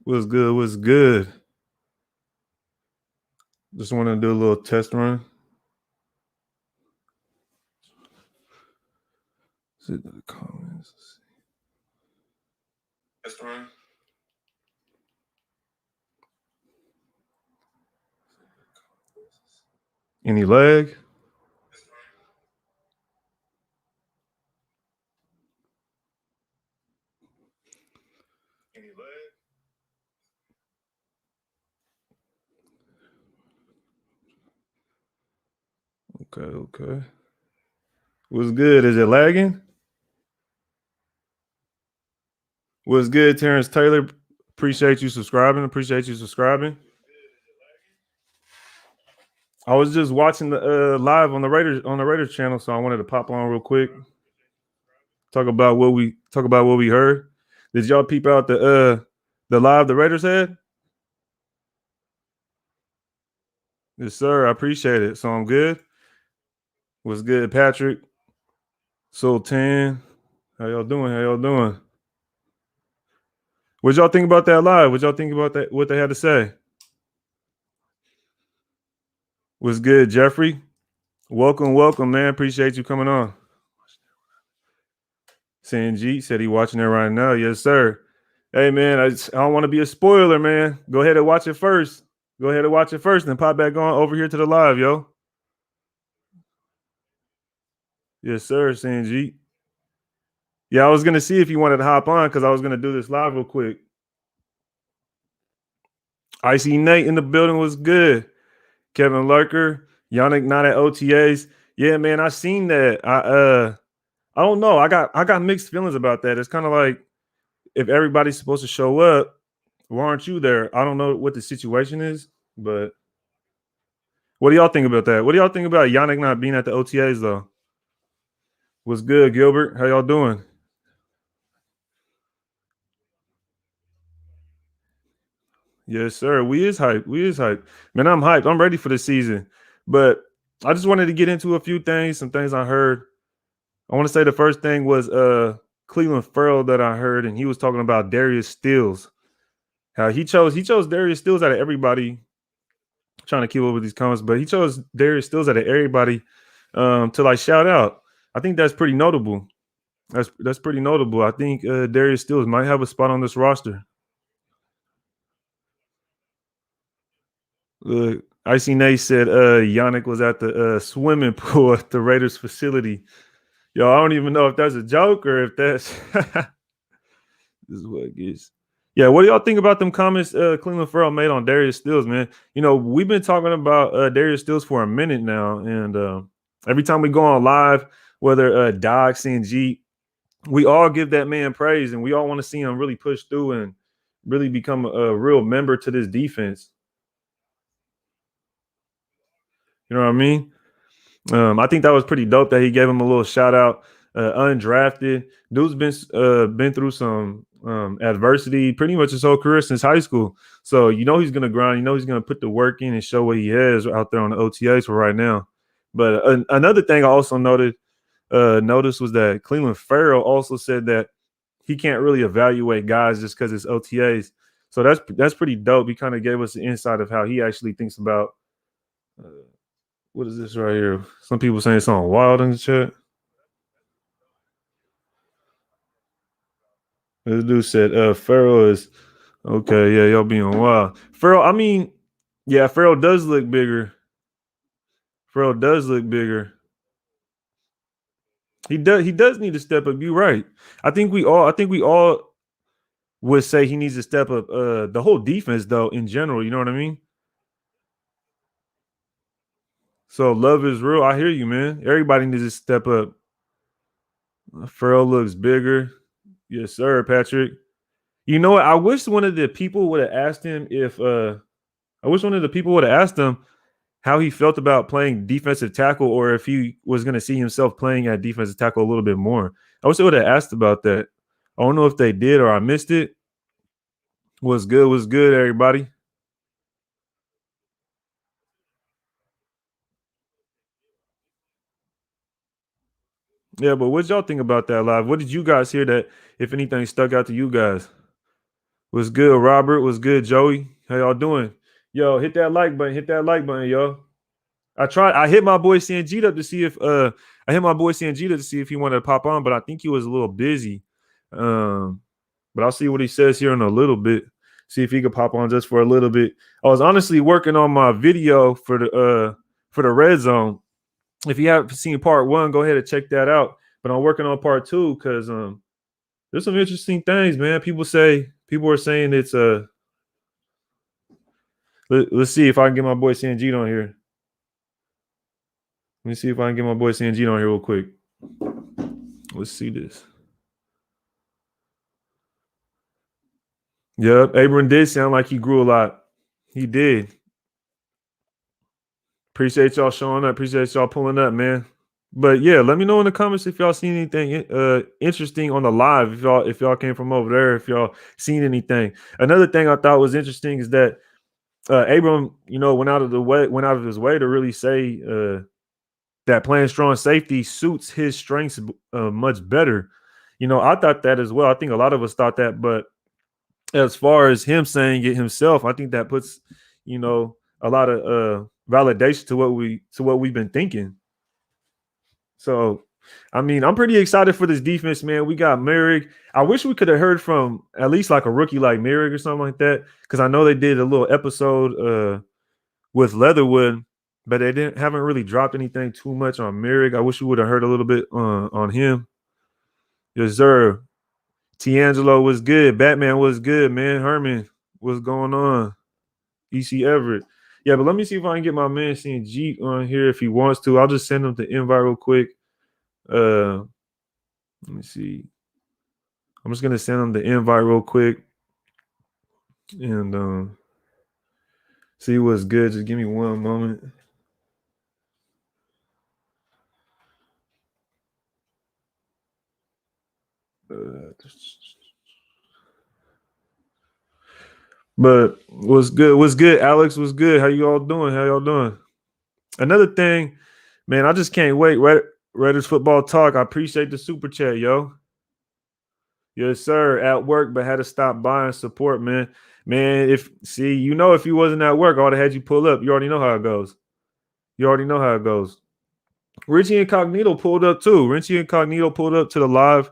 What's good? What's good? Just want to do a little test run. See the comments. Test run. Any lag? Any lag? Okay. What's good? Is it lagging? What's good, Terrence Taylor? Appreciate you subscribing. I was just watching the live on the Raiders channel, so I wanted to pop on real quick. Talk about what we heard. Did y'all peep out the live the Raiders had? Yes, sir. I appreciate it. So I'm good. What's good, Patrick? Sultan. How y'all doing? What y'all think about that live? What y'all think about that? What they had to say? What's good, Jeffrey? Welcome, man. Appreciate you coming on. Sanjit said he watching it right now. Yes, sir. Hey, man, I don't want to be a spoiler, man. Go ahead and watch it first. And pop back on over here to the live, yo. Yes, sir, Sanjit. Yeah, I was gonna see if you wanted to hop on because I was gonna do this live real quick. Icy Nate in the building was good. Kevin Lurker, Yannick not at OTAs. Yeah, man, I seen that. I don't know. I got mixed feelings about that. It's kind of like if everybody's supposed to show up, why aren't you there? I don't know what the situation is, but what do y'all think about that? What do y'all think about Yannick not being at the OTAs though? What's good, Gilbert? How y'all doing? Yes, sir. We is hype. Man, I'm hyped. I'm ready for the season. But I just wanted to get into a few things, some things I heard. I want to say the first thing was Cleveland Farrell that I heard, and he was talking about Darius Stills. How he chose Darius Stills out of everybody. I'm trying to keep up with these comments, but he chose Darius Stills out of everybody to like shout out. I think that's pretty notable. That's pretty notable. I think Darius Stills might have a spot on this roster. Icy Nate said Yannick was at the swimming pool at the Raiders facility. Yo, I don't even know if that's a joke or if that's this is what it gets. Yeah, what do y'all think about them comments Cleveland Farrell made on Darius Stills, man? You know, we've been talking about Darius Stills for a minute now, and every time we go on live, whether Doc, CNG, we all give that man praise, and we all want to see him really push through and really become a real member to this defense. You know what I mean? I think that was pretty dope that he gave him a little shout out. Undrafted dude's been through some adversity pretty much his whole career since high school. So you know he's gonna grind. You know he's gonna put the work in and show what he has out there on the OTAs for right now. But another thing I also noticed was that Cleveland Farrell also said that he can't really evaluate guys just because it's OTAs. So that's pretty dope. He kind of gave us the insight of how he actually thinks about. What is this right here? Some people saying something wild in the chat. This dude said, Farrell is okay. Yeah, y'all being wild. Farrell, I mean, yeah, Farrell does look bigger. He does need to step up. You're right. I think we all would say he needs to step up the whole defense though in general, you know what I mean? So love is real. I hear you, man. Everybody needs to step up. Farrell looks bigger. Yes, sir, Patrick. You know what? I wish one of the people would have asked him if I wish one of the people would have asked him how he felt about playing defensive tackle or if he was going to see himself playing at defensive tackle a little bit more. I wish they would have asked about that. I don't know if they did or I missed it. Was good, everybody. Yeah, but what y'all think about that live? What did you guys hear that, if anything, stuck out to you guys? What's good, Robert? What's good, Joey? How y'all doing? Yo, hit that like button. Hit that like button, yo. I hit my boy Sanjit up to see if he wanted to pop on, but I think he was a little busy. But I'll see what he says here in a little bit. See if he could pop on just for a little bit. I was honestly working on my video for the red zone. If you haven't seen part one, go ahead and check that out. But I'm working on part two because there's some interesting things, man. People are saying it's let's see if I can get my boy Sanjit on here. Let me see if I can get my boy Sanjit on here real quick. Let's see this. Yep, Abram did sound like he grew a lot. He did. Appreciate y'all showing up. Appreciate y'all pulling up, man. But yeah, let me know in the comments if y'all seen anything interesting on the live. If y'all came from over there, if y'all seen anything. Another thing I thought was interesting is that Abram, went out of his way to really say that playing strong safety suits his strengths much better. I thought that as well. I think a lot of us thought that, but as far as him saying it himself, I think that puts, a lot of validation to what we've been thinking. So, I mean, I'm pretty excited for this defense, man. We got Merrick. I wish we could have heard from at least like a rookie like Merrick or something like that, because I know they did a little episode with Leatherwood, but they haven't really dropped anything too much on Merrick. I wish we would have heard a little bit on him. Yes, sir. Tiangelo was good. Batman was good, man. Herman, what's going on? EC Everett. Yeah, but let me see if I can get my man seeing Jeep on here if he wants to. I'll just send him the invite real quick. Let me see. I'm just gonna send him the invite real quick and see what's good. Just give me one moment. But what's good? What's good, Alex? What's good? How you all doing? How y'all doing? Another thing, man, I just can't wait. Raiders football talk. I appreciate the super chat, yo. Yes, sir. At work, but had to stop by and support, man. Man, if you wasn't at work, I would have had you pull up. You already know how it goes. Richie Incognito pulled up too. Richie Incognito pulled up to the live.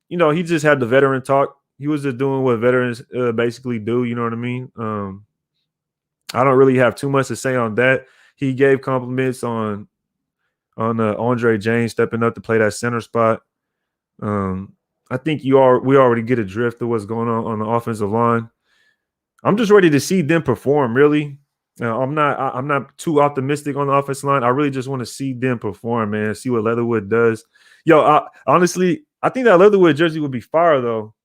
He just had the veteran talk. He was just doing what veterans basically do. You know what I mean? I don't really have too much to say on that. He gave compliments on Andre James stepping up to play that center spot. I think we already get a drift of what's going on the offensive line. I'm just ready to see them perform. Really, I'm not too optimistic on the offensive line. I really just want to see them perform, man. See what Leatherwood does. Yo, honestly, I think that Leatherwood jersey would be fire though.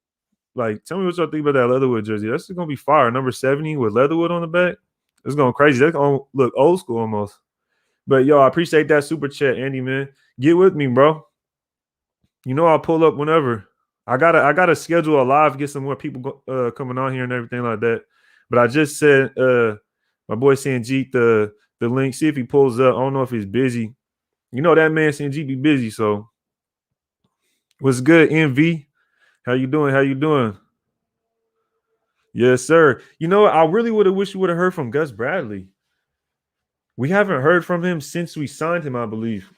Like, tell me what y'all think about that Leatherwood jersey. That's gonna be fire. Number 70 with Leatherwood on the back. It's going crazy. That's gonna look old school almost. But yo, I appreciate that super chat, Andy, man. Get with me, bro. I'll pull up whenever. I gotta schedule a live, get some more people coming on here and everything like that. But I just said my boy Sanjit the link. See if he pulls up. I don't know if he's busy. That man Sanjit be busy. So what's good, MV? How you doing? Yes, sir. I really would have wished we would have heard from Gus Bradley. We haven't heard from him since we signed him, I believe.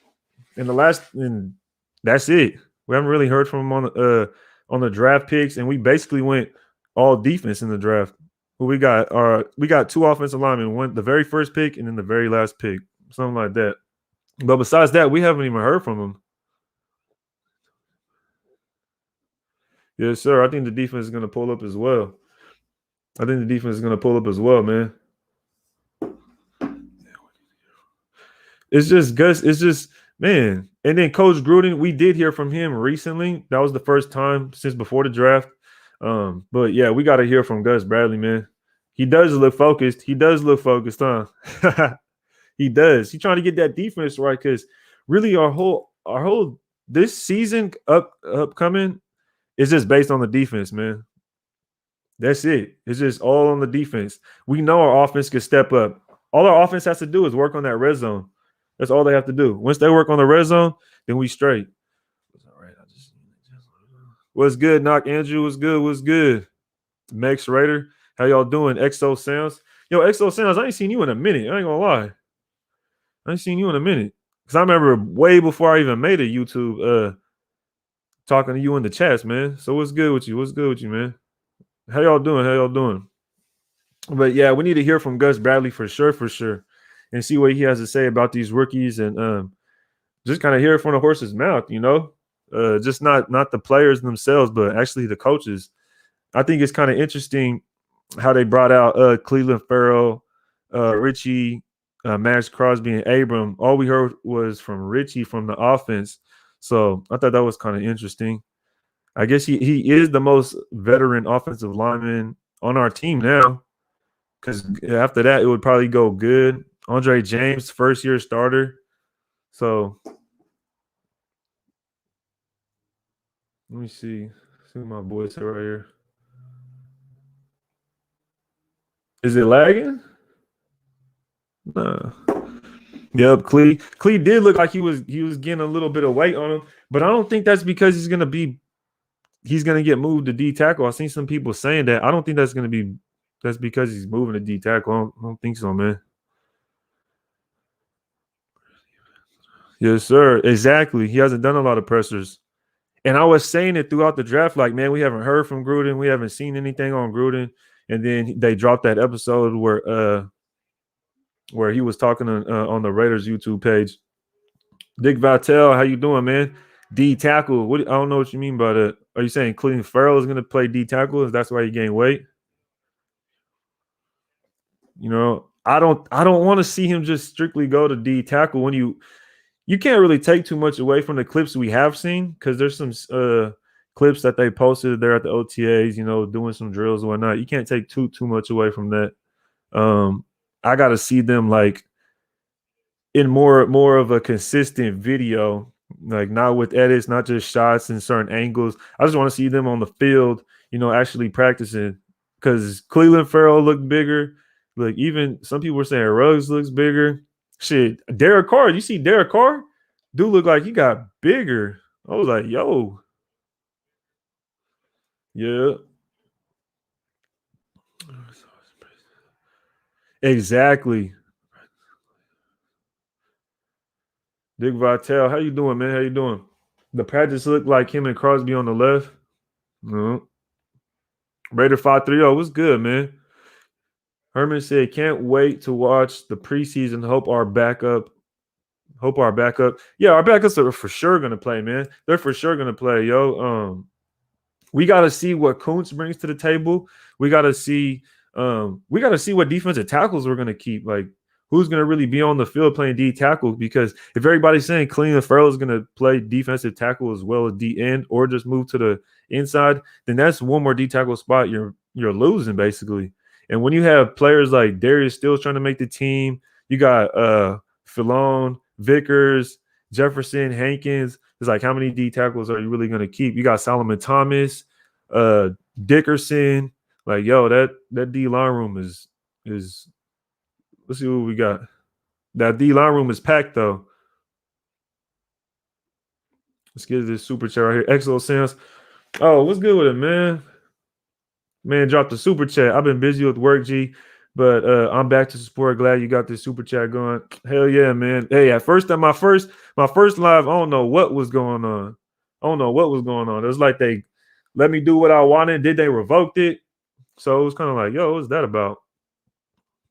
And that's it. We haven't really heard from him on the draft picks, and we basically went all defense in the draft. Well, we got two offensive linemen, the very first pick and then the very last pick, something like that. But besides that, we haven't even heard from him. Yes, sir. I think the defense is going to pull up as well. Man. It's just Gus. It's just, man. And then Coach Gruden, we did hear from him recently. That was the first time since before the draft. But yeah, we got to hear from Gus Bradley, man. He does look focused. Huh? He does. He's trying to get that defense right because really our whole this season upcoming is just based on the defense, man. That's it. It's just all on the defense. We know our offense can step up. All our offense has to do is work on that red zone. That's all they have to do. Once they work on the red zone, then we straight. All right. What's good, Knock Andrew? What's good? Max Raider, how y'all doing? XO Sounds. Yo, XO Sounds, I ain't seen you in a minute. I ain't gonna lie. I ain't seen you in a minute. Because I remember way before I even made a YouTube talking to you in the chats, man. So what's good with you? What's good with you, man? How y'all doing? How y'all doing? But yeah, we need to hear from Gus Bradley for sure, and see what he has to say about these rookies, and just kind of hear it from the horse's mouth, just not the players themselves, but actually the coaches. I think it's kind of interesting how they brought out Cleveland Farrell, Richie, Max Crosby, and Abram. All we heard was from Richie from the offense, so I thought that was kind of interesting. I guess he is the most veteran offensive lineman on our team now. Because after that, it would probably go good. Andre James, first year starter. So let me see. See what my boy said right here. Is it lagging? Nah. Yep, Clee did look like he was getting a little bit of weight on him, but I don't think that's because he's gonna get moved to D tackle. I've seen some people saying that. I don't think that's because he's moving to D tackle. I don't think so, man. Yes, sir. Exactly. He hasn't done a lot of pressers. And I was saying it throughout the draft, like, man, we haven't heard from Gruden. We haven't seen anything on Gruden. And then they dropped that episode where he was talking on the Raiders YouTube page. Dick Vitale, how you doing, man? D tackle. I don't know what you mean by that. Are you saying Cleveland Farrell is going to play D tackle? Is that's why he gained weight? I don't want to see him just strictly go to D tackle when you can't really take too much away from the clips we have seen, because there's some clips that they posted there at the OTAs, doing some drills and whatnot. You can't take too much away from that. I got to see them like in more of a consistent video, like not with edits, not just shots and certain angles. I just want to see them on the field, actually practicing, because Cleveland Farrell looked bigger. Like even some people were saying Ruggs looks bigger. Shit, Derek Carr. You see Derek Carr? Dude look like he got bigger. I was like, yo. Yeah. Exactly. Dick Vitale, how you doing, man? How you doing? The practice looked like him and Crosby on the left. No. Raider 530, what's good, man? Herman said, can't wait to watch the preseason. Hope our backup. Yeah, our backups are for sure going to play, man. They're for sure going to play, yo. We got to see what Kuntz brings to the table. We got to see what defensive tackles we're going to keep. Like, who's going to really be on the field playing D tackle? Because if everybody's saying Cleveland Farrell is going to play defensive tackle as well as D end, or just move to the inside, then that's one more D tackle spot you're losing, basically. And when you have players like Darius Stills trying to make the team, you got Filone, Vickers, Jefferson, Hankins. It's like, how many D tackles are you really going to keep? You got Solomon Thomas, Dickerson. Like, yo, that D line room is. Let's see what we got. That D line room is packed though. Let's get this super chat right here. Exo Sounds. Oh, what's good with it, man? Man, drop the super chat. I've been busy with work, G, but I'm back to support. Glad you got this super chat going. Hell yeah, man. Hey, at first, my first live, I don't know what was going on. It was like they let me do what I wanted. Did they revoked it? So it was kind of like, yo, what's that about?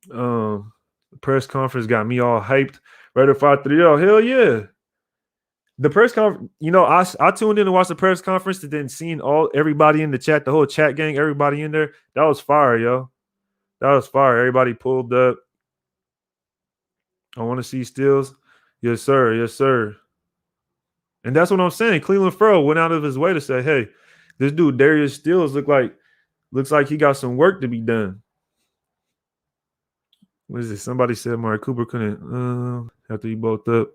The press conference got me all hyped. Raider 530. Hell yeah. The press conference, I tuned in to watch the press conference and then seeing everybody in the chat, the whole chat gang, everybody in there. That was fire, yo. That was fire. Everybody pulled up. I want to see Stills. Yes, sir. Yes, sir. And that's what I'm saying. Cleveland Farrell went out of his way to say, hey, this dude Darius Stills looks like he got some work to be done. What is it? Somebody said Mark Cooper couldn't after you both up.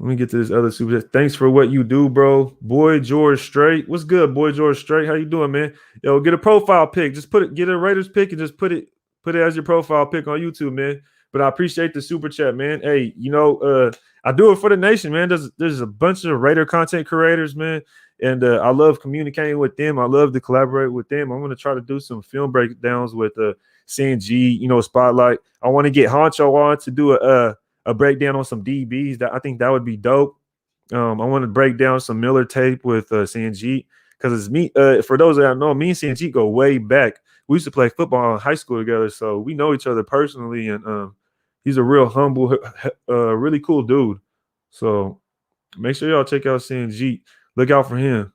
Let me get to this other super chat. Thanks for what you do, bro. Boy George Strait. What's good, Boy George Strait? How you doing, man? Yo, get a profile pic. Just get a Raiders pic and just put it as your profile pic on YouTube, man. But I appreciate the super chat, man. Hey, I do it for the nation, man. There's a bunch of Raider content creators, man. And I love communicating with them. I love to collaborate with them. I'm going to try to do some film breakdowns with Sanjit, Spotlight. I want to get Honcho on to do a breakdown on some DBs. That I think that would be dope. I want to break down some Miller tape with Sanjit because it's me. For those that don't know, me and Sanjit go way back. We used to play football in high school together, so we know each other personally. And he's a real humble, really cool dude. So make sure y'all check out Sanjit. Look out for him.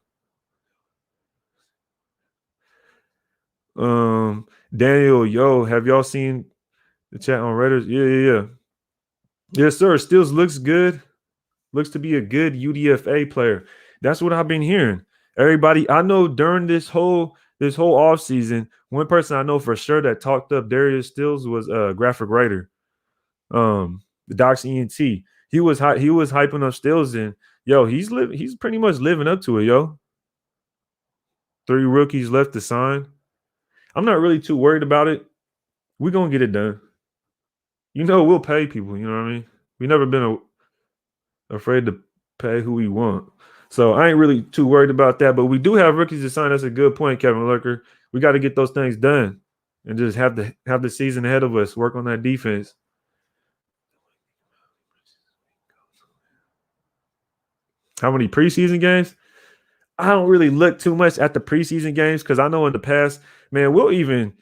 Daniel, have y'all seen the chat on Reddit? Yeah. Yes, sir. Stills looks good. Looks to be a good UDFA player. That's what I've been hearing. Everybody, I know during this whole offseason, one person I know for sure that talked up Darius Stills was a graphic writer. The Docs ENT. He was hyping up Stills, and he's pretty much living up to it, yo. 3 rookies left to sign. I'm not really too worried about it. We're gonna get it done. We'll pay people, you know what I mean? We never been afraid to pay who we want. So I ain't really too worried about that. But we do have rookies to sign. That's a good point, Kevin Lurker. We got to get those things done and just have the season ahead of us. Work on that defense. How many preseason games? I don't really look too much at the preseason games because I know in the past, man, we'll even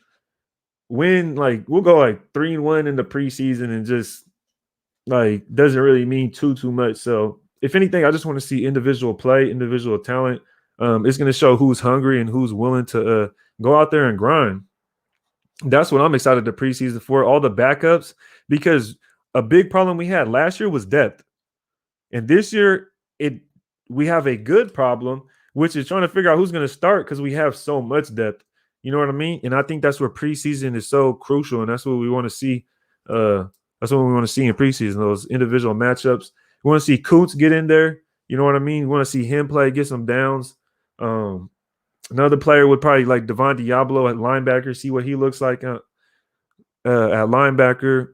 win, we'll go 3-1 in the preseason and just doesn't really mean too much. So if anything, I just want to see individual play, individual talent. It's going to show who's hungry and who's willing to go out there and grind. That's what I'm excited to preseason for, all the backups, because a big problem we had last year was depth. And this year, we have a good problem, which is trying to figure out who's going to start because we have so much depth. You know what I mean? And I think that's where preseason is so crucial, and that's what we want to see. That's what we want to see in preseason, those individual matchups. We want to see Coots get in there. You know what I mean? We want to see him play, get some downs. Another player would probably like Devon Diablo at linebacker, see what he looks like at linebacker.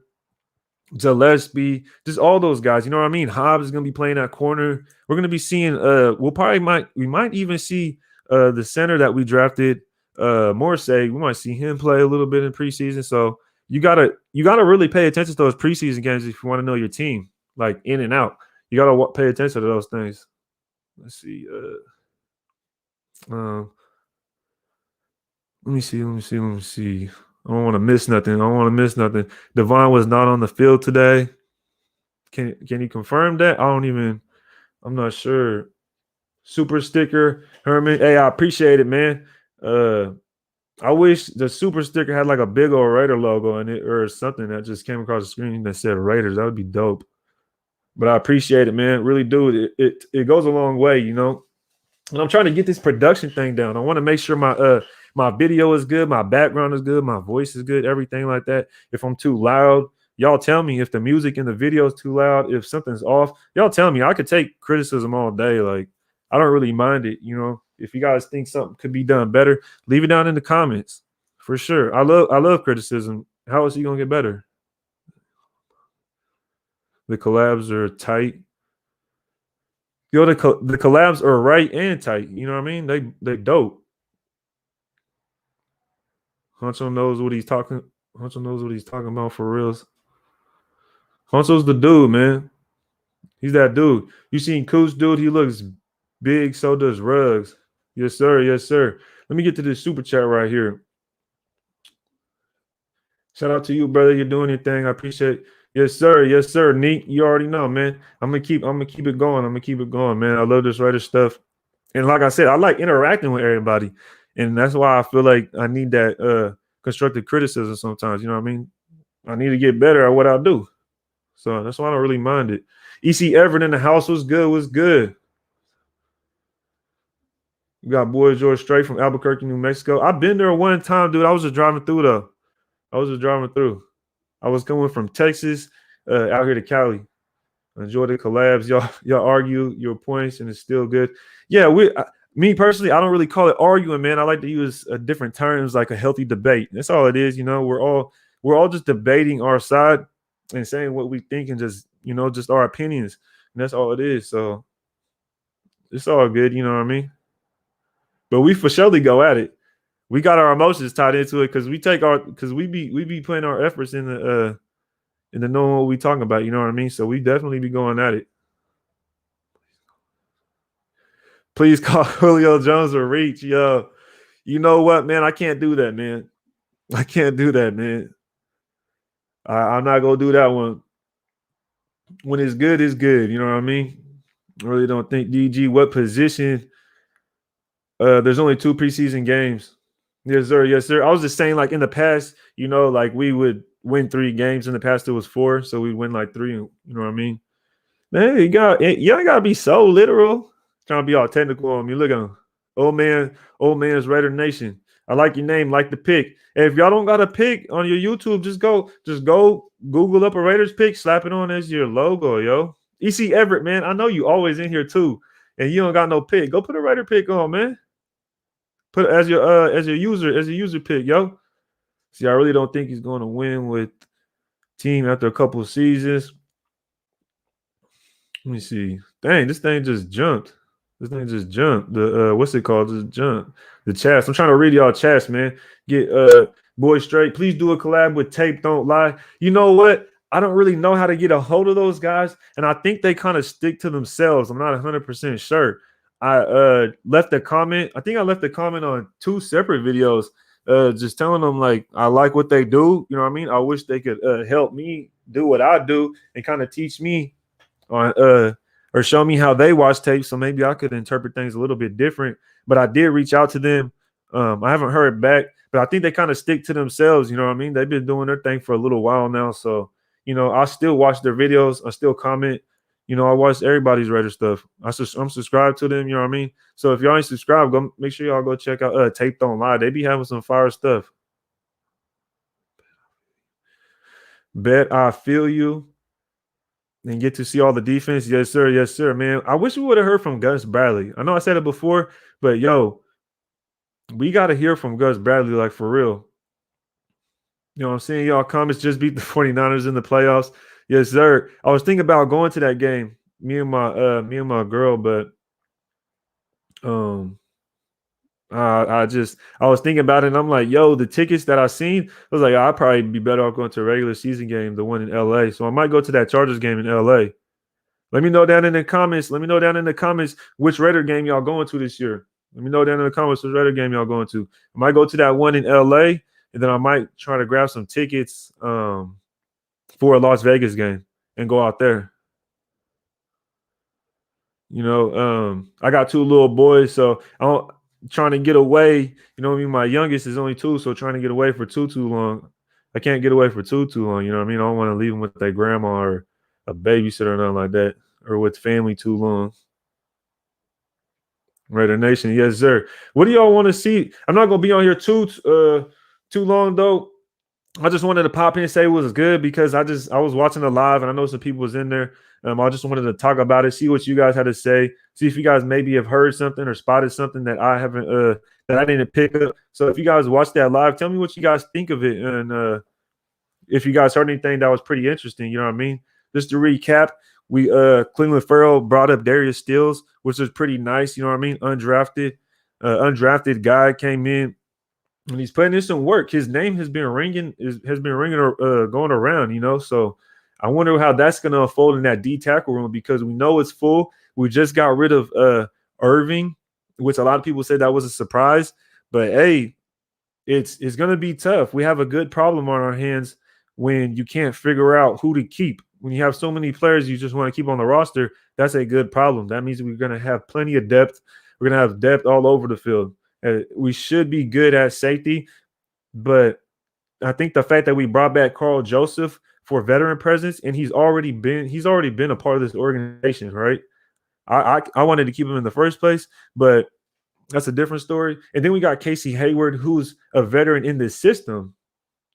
Gillespie, just all those guys. You know what I mean? Hobbs is going to be playing at corner. We're going to be seeing we might even see the center that we drafted, Morsay. We might see him play a little bit in preseason. So you gotta really pay attention to those preseason games if you want to know your team, like in and out. You gotta pay attention to those things. Let's see. Let me see. I don't want to miss nothing. Devon was not on the field today. Can you confirm that? I'm not sure. Super sticker, Herman. Hey, I appreciate it, man. I wish the super sticker had like a big old Raider logo in it or something that just came across the screen that said Raiders. That would be dope. But I appreciate it, man. Really do. It goes a long way, And I'm trying to get this production thing down. I want to make sure my video is good, my background is good, my voice is good, everything like that. If I'm too loud, y'all tell me. If the music in the video is too loud, if something's off, y'all tell me. I could take criticism all day. I don't really mind it, If you guys think something could be done better, leave it down in the comments. For sure. I love criticism. How is he gonna get better? The collabs are tight. The collabs are right and tight. You know what I mean? They dope. Honcho knows what he's talking. Honcho knows what he's talking about for reals. Honcho's the dude, man. He's that dude. You seen Coos, dude? He looks big. So does Ruggs. Yes, sir. Yes, sir. Let me get to this super chat right here. Shout out to you, brother. You're doing your thing. I appreciate it. Yes, sir. Yes, sir. Neat. You already know, man. I'm gonna keep it going. Man. I love this writer stuff. And like I said, I like interacting with everybody. And that's why I feel like I need that constructive criticism sometimes. You know what I mean? I need to get better at what I do. So that's why I don't really mind it. EC Everett in the house was good. You got Boy George straight from Albuquerque, New Mexico. I've been there one time, dude. I was just driving through, though. I was coming from Texas out here to Cali. Enjoy the collabs. Y'all argue your points, and it's still good. Yeah, me personally, I don't really call it arguing, man. I like to use different terms like a healthy debate. That's all it is. We're all just debating our side and saying what we think and just our opinions. And that's all it is. So it's all good. You know what I mean? But we for surely go at it. We got our emotions tied into it because we be putting our efforts in the knowing what we talking about. You know what I mean? So we definitely be going at it. Please call Julio Jones a reach, yo. You know what, man? I can't do that, man. I can't do that, man. I'm not gonna do that one. When it's good, it's good. You know what I mean? I really don't think DG. What position? There's only 2 preseason games. Yes, sir. Yes, sir. I was just saying, like in the past, like we would win 3 games. In the past, it was 4, so we win like 3. You know what I mean? Man, you ain't gotta be so literal. Trying to be all technical on me. Look at him. Old man's Raider Nation. I like your name, like the pick. And if y'all don't got a pick on your YouTube, just go Google up a Raiders pick, slap it on as your logo, yo. EC Everett, man. I know you always in here too, and you don't got no pick. Go put a Raider pick on, man. Put it as your user pick, yo. See, I really don't think he's going to win with team after a couple of seasons. Let me see. Dang, this thing just jumped. This thing just jumped. The what's it called? Just jumped. The chats. I'm trying to read y'all chats, man. Get boys straight. Please do a collab with Tape Don't Lie. You know what? I don't really know how to get a hold of those guys, and I think they kind of stick to themselves. I'm not 100% sure. I left a comment. I think I left a comment on 2 separate videos, just telling them like I like what they do. You know what I mean? I wish they could help me do what I do and kind of teach me on or show me how they watch tape, so maybe I could interpret things a little bit different. But I did reach out to them. I haven't heard back, but I think they kind of stick to themselves. You know what I mean? They've been doing their thing for a little while now, so I still watch their videos. I still comment. I watch everybody's Raider stuff. I'm subscribed to them. You know what I mean? So if y'all ain't subscribed, go make sure y'all go check out Tape Don't Lie. They be having some fire stuff. Bet I feel you. And get to see all the defense. Yes, sir. Yes, sir, man. I wish we would have heard from Gus Bradley. I know I said it before, but yo, we got to hear from Gus Bradley, like for real. You know what I'm saying? Y'all comments just beat the 49ers in the playoffs. Yes, sir. I was thinking about going to that game, me and my girl, but I was thinking about it and I'm like, yo, the tickets that I seen, I was like, I'd probably be better off going to a regular season game, the one in LA. So I might go to that Chargers game in LA. Let me know down in the comments. Let me know down in the comments which Raider game y'all going to this year. Let me know down in the comments which Raider game y'all going to. I might go to that one in LA, and then I might try to grab some tickets for a Las Vegas game and go out there. I got 2 little boys, so I'm trying to get away. You know what I mean? My youngest is only 2, so trying to get away for too long. I can't get away for too long. You know what I mean? I don't want to leave them with their grandma or a babysitter or nothing like that, or with family too long. Raider Nation, yes, sir. What do y'all want to see? I'm not gonna be on here too long though. I just wanted to pop in and say it was good because I was watching the live and I know some people was in there. I just wanted to talk about it, see what you guys had to say, see if you guys maybe have heard something or spotted something that I haven't that I didn't pick up. So if you guys watched that live, tell me what you guys think of it and if you guys heard anything that was pretty interesting. You know what I mean? Just to recap, we Cleveland Farrell brought up Darius Stills, which was pretty nice. You know what I mean? Undrafted guy came in. And he's putting in some work. His name has been ringing, going around. So I wonder how that's going to unfold in that D tackle room because we know it's full. We just got rid of Irving, which a lot of people said that was a surprise. But hey, it's going to be tough. We have a good problem on our hands when you can't figure out who to keep. When you have so many players you just want to keep on the roster, that's a good problem. That means we're going to have plenty of depth. We're going to have depth all over the field. We should be good at safety, but I think the fact that we brought back Carl Joseph for veteran presence, and he's already been a part of this organization, right? I wanted to keep him in the first place, but that's a different story. And then we got Casey Hayward, who's a veteran in this system,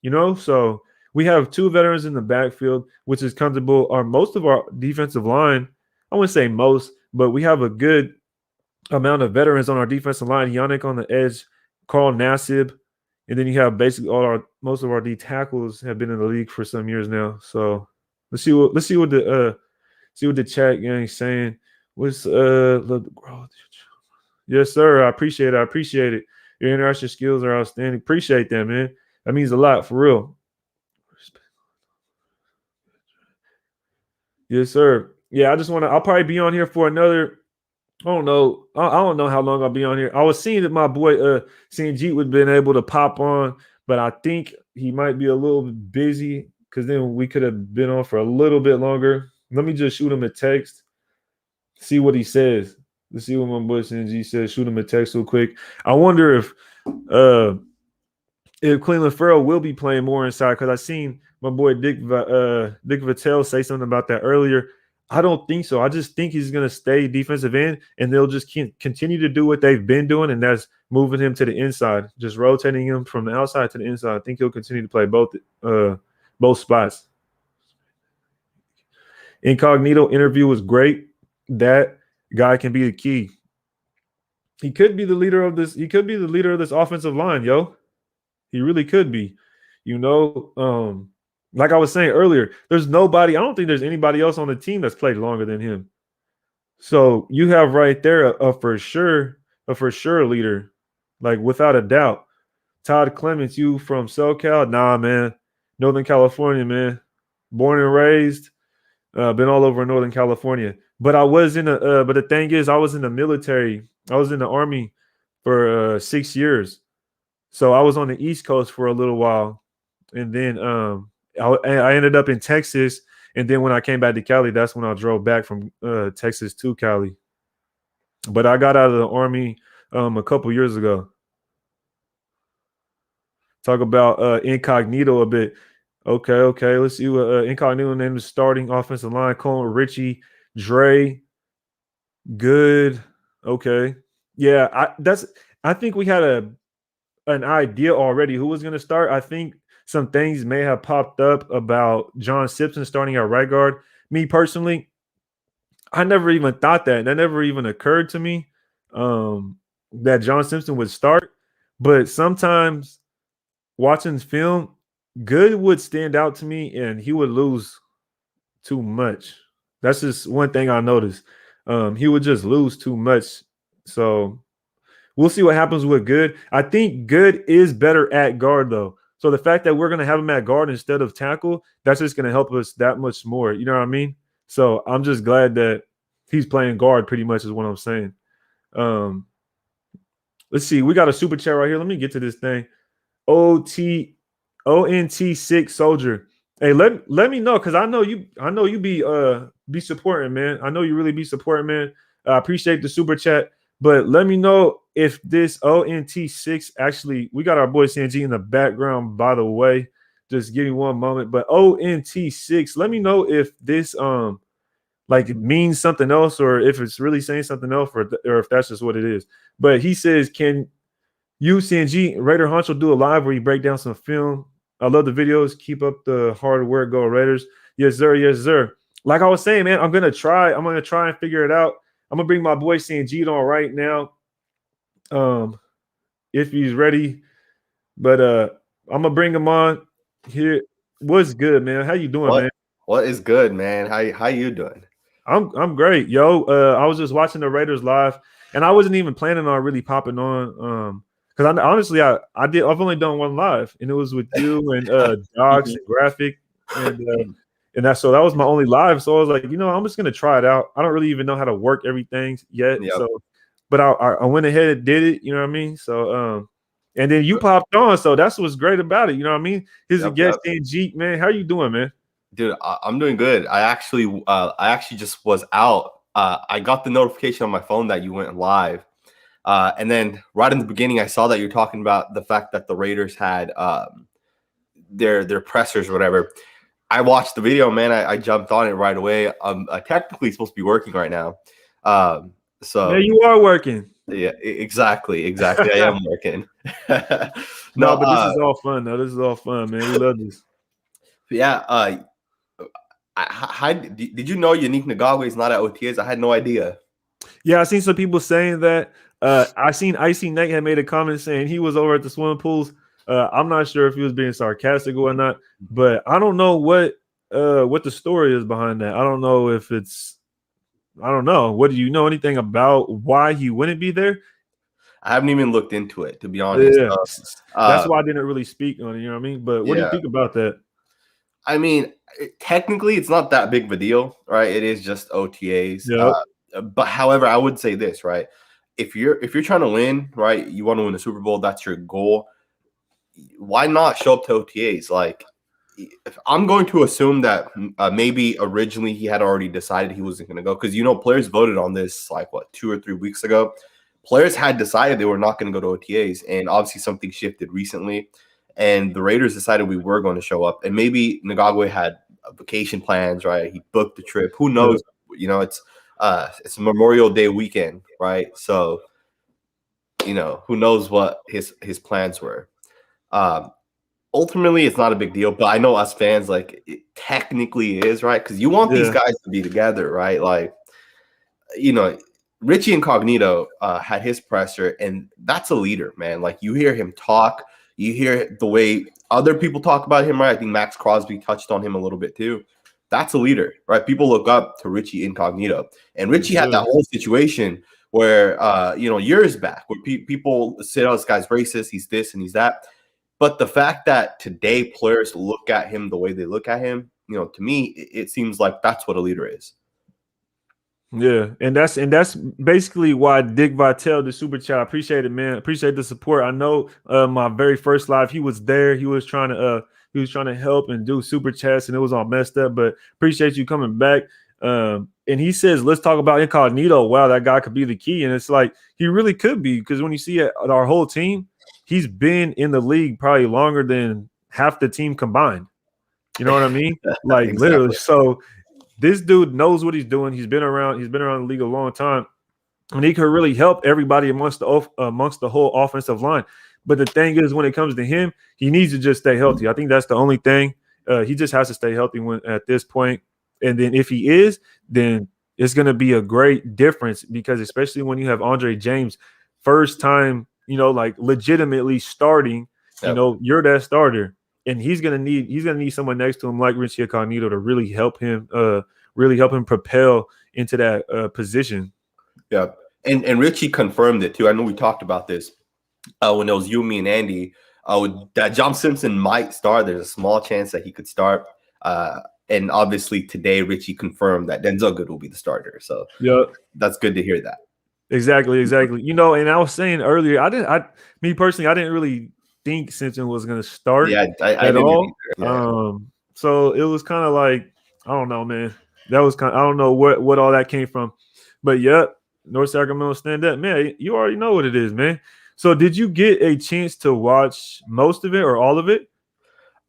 So we have 2 veterans in the backfield, which is comfortable. Most of our defensive line, I wouldn't say most, but we have a good amount of veterans on our defensive line. Yannick on the edge, Carl Nassib, and then you have basically most of our D tackles have been in the league for some years now. So let's see what the chat gang is saying. What's Yes, sir. I appreciate it. I appreciate it. Your interaction skills are outstanding. Appreciate that, man. That means a lot for real. Yes, sir. Yeah, I just want to. I'll probably be on here for another. I don't know. I don't know how long I'll be on here. I was seeing that my boy Sanjit would been able to pop on, but I think he might be a little bit busy because then we could have been on for a little bit longer. Let me just shoot him a text, see what he says. Let's see what my boy Sanjit says. Shoot him a text real quick. I wonder uh if Cleveland Farrell will be playing more inside because I seen my boy Dick Vitale say something about that earlier. I don't think so. I just think he's going to stay defensive end, and they'll just continue to do what they've been doing, and that's moving him to the inside, just rotating him from the outside to the inside. I think he'll continue to play both spots. Incognito interview was great. That guy can be the key. He could be the leader of this. He could be the leader of this offensive line, yo. He really could be. Like I was saying earlier, there's nobody. I don't think there's anybody else on the team that's played longer than him. So you have right there a for sure leader, like without a doubt. Todd Clements, you from SoCal? Nah, man. Northern California, man. Born and raised. Been all over Northern California. But I was in but the thing is, I was in the military. I was in the Army for 6 years. So I was on the East Coast for a little while, and then I ended up in Texas. And then when I came back to Cali, that's when I drove back from Texas to Cali. But I got out of the Army a couple years ago. Talk about Incognito a bit. Okay. Let's see what Incognito named the starting offensive line. Colin Richie, Dre, good. Okay. Yeah, I think we had an idea already who was going to start. I think some things may have popped up about John Simpson starting at right guard. Me personally, I never even thought that. That never even occurred to me that John Simpson would start. But sometimes watching film, Good would stand out to me and he would lose too much. That's just one thing I noticed. He would just lose too much. So we'll see what happens with Good. I think Good is better at guard, though. So the fact that we're going to have him at guard instead of tackle, that's just going to help us that much more. You know what I mean? So I'm just glad that he's playing guard pretty much is what I'm saying. Let's see. We got a super chat right here. Let me get to this thing. ONT6 Soldier. Hey, let me know because I know you be supporting, man. I know you really be supporting, man. I appreciate the super chat. But let me know if this ONT6 actually, we got our boy Sanjit in the background, by the way. Just give me one moment. But ONT6, let me know if this like it means something else or if it's really saying something else or if that's just what it is. But he says, can you, Sanjit, Raider Honcho do a live where you break down some film? I love the videos. Keep up the hard work. Go Raiders. Yes, sir. Yes, sir. Like I was saying, man, I'm going to try and figure it out. I'm gonna bring my boy Sanjit on right now, if he's ready. But I'm gonna bring him on here. What's good, man? How you doing, man? What is good, man? How you doing? I'm great, yo. I was just watching the Raiders live, and I wasn't even planning on really popping on, because honestly I've only done one live, and it was with you and Dogs and Graphic, and that was my only live. So I was like, I'm just gonna try it out. I don't really even know how to work everything yet. Yep. So, but I went ahead and did it. You know what I mean? So and then you popped on. So that's what's great about it. You know what I mean? Here's a guest Sanjit, man. How you doing, man? Dude, I'm doing good. I actually just was out. I got the notification on my phone that you went live. And then right in the beginning, I saw that you're talking about the fact that the Raiders had their pressers or whatever. I watched the video, man. I jumped on it right away. I'm technically supposed to be working right now. So yeah, you are working. Yeah, exactly. I am working. No, but this is all fun, though. This is all fun, man. We love this. Yeah. Did you know Unique Ngakwe is not at OTAs? I had no idea. Yeah, I seen some people saying that. I seen Icy Nate had made a comment saying he was over at the swimming pools. I'm not sure if he was being sarcastic or not, but I don't know what the story is behind that. I don't know if it's. I don't know. What do you know anything about why he wouldn't be there? I haven't even looked into it, to be honest. Yeah, that's Uh, why I didn't really speak on it. You know what I mean? But what do you yeah, think about that? I mean, technically, it's not that big of a deal, right? It is just OTAs. Yep. But however, I would say this, right? If you're trying to win, right? You want to win the Super Bowl. That's your goal. Why not show up to OTAs? Like, if I'm going to assume that maybe originally he had already decided he wasn't going to go because players voted on this like what 2 or 3 weeks ago. Players had decided they were not going to go to OTAs, and obviously something shifted recently, and the Raiders decided we were going to show up. And maybe Ngagwe had vacation plans, right? He booked the trip. Who Yep. knows? It's Memorial Day weekend, right? So who knows what his plans were. Um, Ultimately, it's not a big deal, but I know us fans, like, it technically is, right? Because you want these Yeah. guys to be together, right? Like, Richie Incognito had his presser, and that's a leader, man. Like, you hear him talk, you hear the way other people talk about him, right? I think Max Crosby touched on him a little bit too. That's a leader, right? People look up to Richie Incognito, and Richie had that whole situation where, years back, where people say, "Oh, this guy's racist. He's this and he's that." But the fact that today players look at him the way they look at him, to me, it seems like that's what a leader is. Yeah, and that's basically why Dick Vitale, the super chat, I appreciate it, man. Appreciate the support. I know my very first live, he was there. He was trying to help and do super chats, and it was all messed up. But appreciate you coming back. And he says, let's talk about Incognito. Wow, that guy could be the key, and it's like he really could be because when you see our whole team, he's been in the league probably longer than half the team combined. You know what I mean? Like Exactly. literally. So this dude knows what he's doing. He's been around the league a long time, and he could really help everybody amongst the whole offensive line. But the thing is, when it comes to him, he needs to just stay healthy. I think that's the only thing. He just has to stay healthy at this point. And then if he is, then it's going to be a great difference because especially when you have Andre James, first time, like legitimately starting, Yep. You're that starter. And he's gonna need someone next to him like Richie Incognito to really help him propel into that position. Yeah. And Richie confirmed it too. I know we talked about this when it was you, me, and Andy. That John Simpson might start. There's a small chance that he could start. And obviously today Richie confirmed that Denzel Good will be the starter. So yeah, that's good to hear that. Exactly. And I was saying earlier, me personally, I didn't really think Simpson was going to start I at didn't all. either. Yeah. So it was kind of like, I don't know, man. I don't know what all that came from. But yeah, North Sacramento stand up. Man, you already know what it is, man. So did you get a chance to watch most of it or all of it?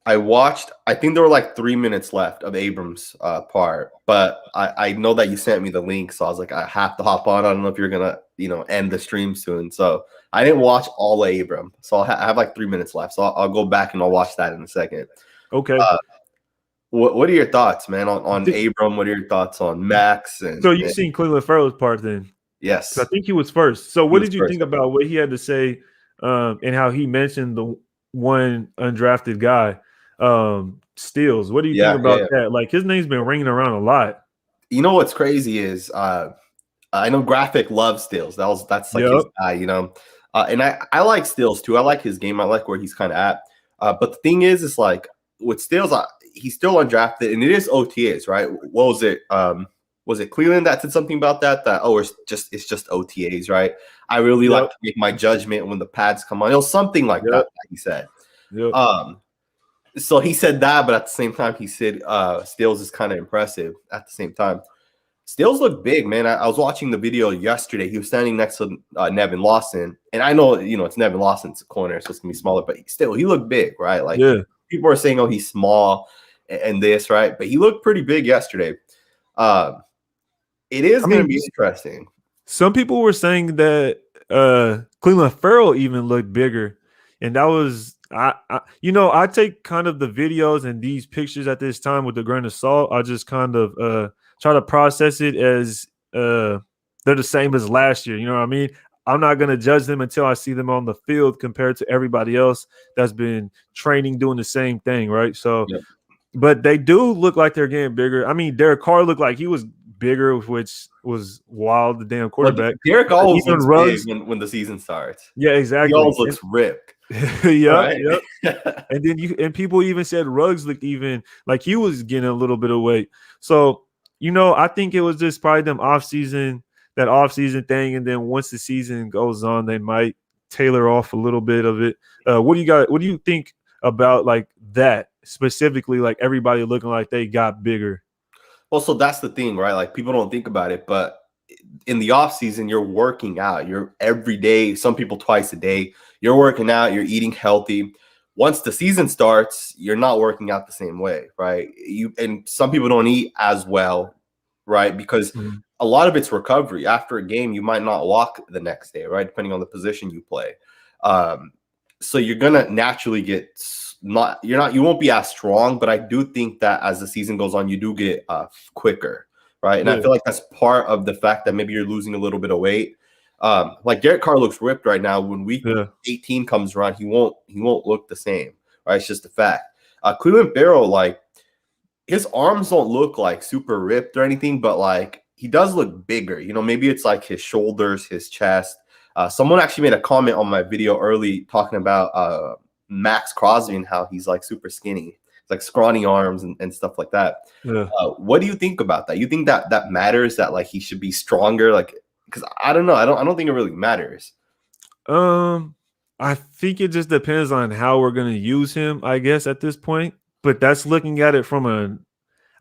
I think there were like 3 minutes left of Abrams' part, but I know that you sent me the link, so I was like, I have to hop on. I don't know if you're gonna, end the stream soon. So I didn't watch all of Abram, so I have like 3 minutes left. So I'll go back and I'll watch that in a second. Okay. What are your thoughts, man, on Abram? What are your thoughts on Max? So you seen Cleveland Farrell's part then? Yes, I think he was first. So what did you think first. about what he had to say and how he mentioned the one undrafted guy, Stills? What do you think about that? Like his name's been ringing around a lot. You know what's crazy is I know Graphic loves Stills. That's like his guy, and I like Stills too. I like his game. I like where he's kind of at. But the thing is, it's like with Stills, he's still undrafted, and it is OTAs, right? What was it? Was it Cleveland that said something about that? It's just OTAs, right? I really like to make my judgment when the pads come on. It was something like that he said. So he said that, but at the same time, he said Stills is kind of impressive at the same time. Stills look big, man. I was watching the video yesterday. He was standing next to Nevin Lawson. And I know, it's Nevin Lawson's corner, so it's going to be smaller, but he looked big, right? Like people are saying, oh, he's small and this, right? But he looked pretty big yesterday. It is going to be interesting. Some people were saying that Cleveland Farrell even looked bigger. And that was I take kind of the videos and these pictures at this time with a grain of salt. I just kind of try to process it as they're the same as last year. You know what I mean? I'm not going to judge them until I see them on the field compared to everybody else that's been training doing the same thing, right? So, but they do look like they're getting bigger. I mean, Derek Carr looked like he was bigger, which was wild. The damn Well, quarterback. Derek But always even looks big Ruggs, when the season starts. yeah, He always exactly. looks ripped, Yep, right? yep. And then people even said Ruggs looked even like he was getting a little bit of weight. So, I think it was just probably that off season thing. And then once the season goes on, they might tailor off a little bit of it. What do you think about like that specifically, like everybody looking like they got bigger? Well, so that's the thing, right? Like people don't think about it, but in the off season, you're working out. You're every day, some people twice a day. You're working out, you're eating healthy. Once the season starts, you're not working out the same way, right? And some people don't eat as well, right? Because Mhm. a lot of it's recovery. After a game, you might not walk the next day, right? Depending on the position you play. Um, so you're gonna naturally get you won't be as strong, but I do think that as the season goes on, you do get quicker, right? And I Yeah, feel like that's part of the fact that maybe you're losing a little bit of weight. Like Derek Carr looks ripped right now. When week yeah, 18 comes around, he won't look the same, right? It's just a fact. Cleveland Farrell, like his arms don't look like super ripped or anything, but like he does look bigger. Maybe it's like his shoulders, his chest. Someone actually made a comment on my video early talking about Max Crosby and how he's like super skinny, like scrawny arms and stuff like that. yeah. What do you think about that? You think that matters? That like he should be stronger? Like, because I don't know. I don't think it really matters. Um, I think it just depends on how we're gonna use him, I guess, at this point. But that's looking at it from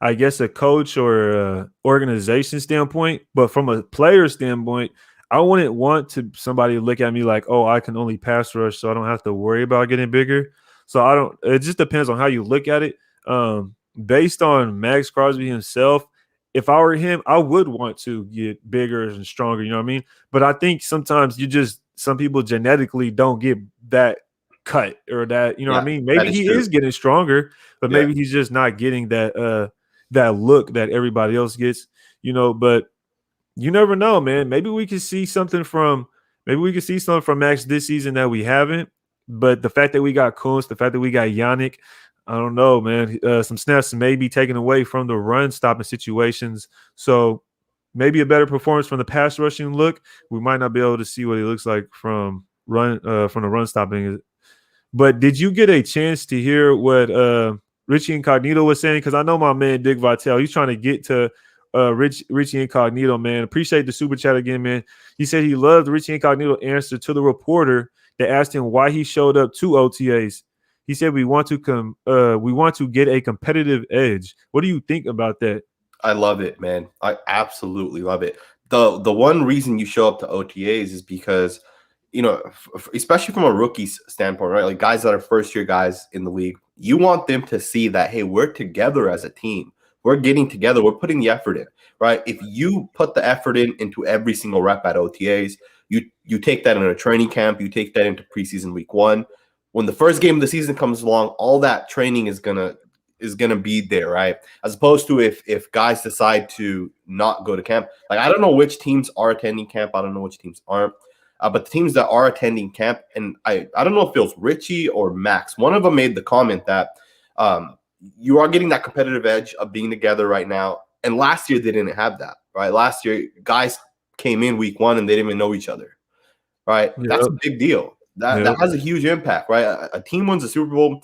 I guess, a coach or a organization standpoint. But from a player standpoint, I wouldn't want somebody to look at me like, oh, I can only pass rush, so I don't have to worry about getting bigger. So I don't. It just depends on how you look at it. Based on Max Crosby himself, if I were him, I would want to get bigger and stronger. You know what I mean? But I think sometimes some people genetically don't get that cut or that. You know what I Yeah, mean? that Maybe is he true. is getting stronger, but Yeah. maybe he's just not getting that look that everybody else gets, but you never know, man. Maybe we can see something from Max this season that we haven't. But the fact that we got Kuntz, the fact that we got Yannick, I don't know, man. Some snaps may be taken away from the run stopping situations. So maybe a better performance from the pass rushing look. We might not be able to see what he looks like from the run stopping. But did you get a chance to hear what Richie Incognito was saying? Because I know my man Dick Vitale, he's trying to get to Richie Incognito, man. Appreciate the super chat again, man. He said he loved Richie Incognito answer to the reporter that asked him why he showed up to OTAs. He said we want to get a competitive edge. What do you think about that? I love it, man. I absolutely love it. The one reason you show up to OTAs is because, especially from a rookie's standpoint, right? Like guys that are first year guys in the league, you want them to see that, hey, we're together as a team. We're getting together. We're putting the effort in, right? If you put the effort into every single rep at OTAs, you take that in a training camp, you take that into preseason week 1. When the first game of the season comes along, all that training is gonna be there, right? As opposed to if guys decide to not go to camp. Like I don't know which teams are attending camp. I don't know which teams aren't. But the teams that are attending camp, and I don't know if it was Richie or Max. One of them made the comment that you are getting that competitive edge of being together right now. And last year they didn't have that, right? Last year guys came in week 1 and they didn't even know each other, right? That's Yep, a big deal. That yep, has a huge impact, right? A team wins a Super Bowl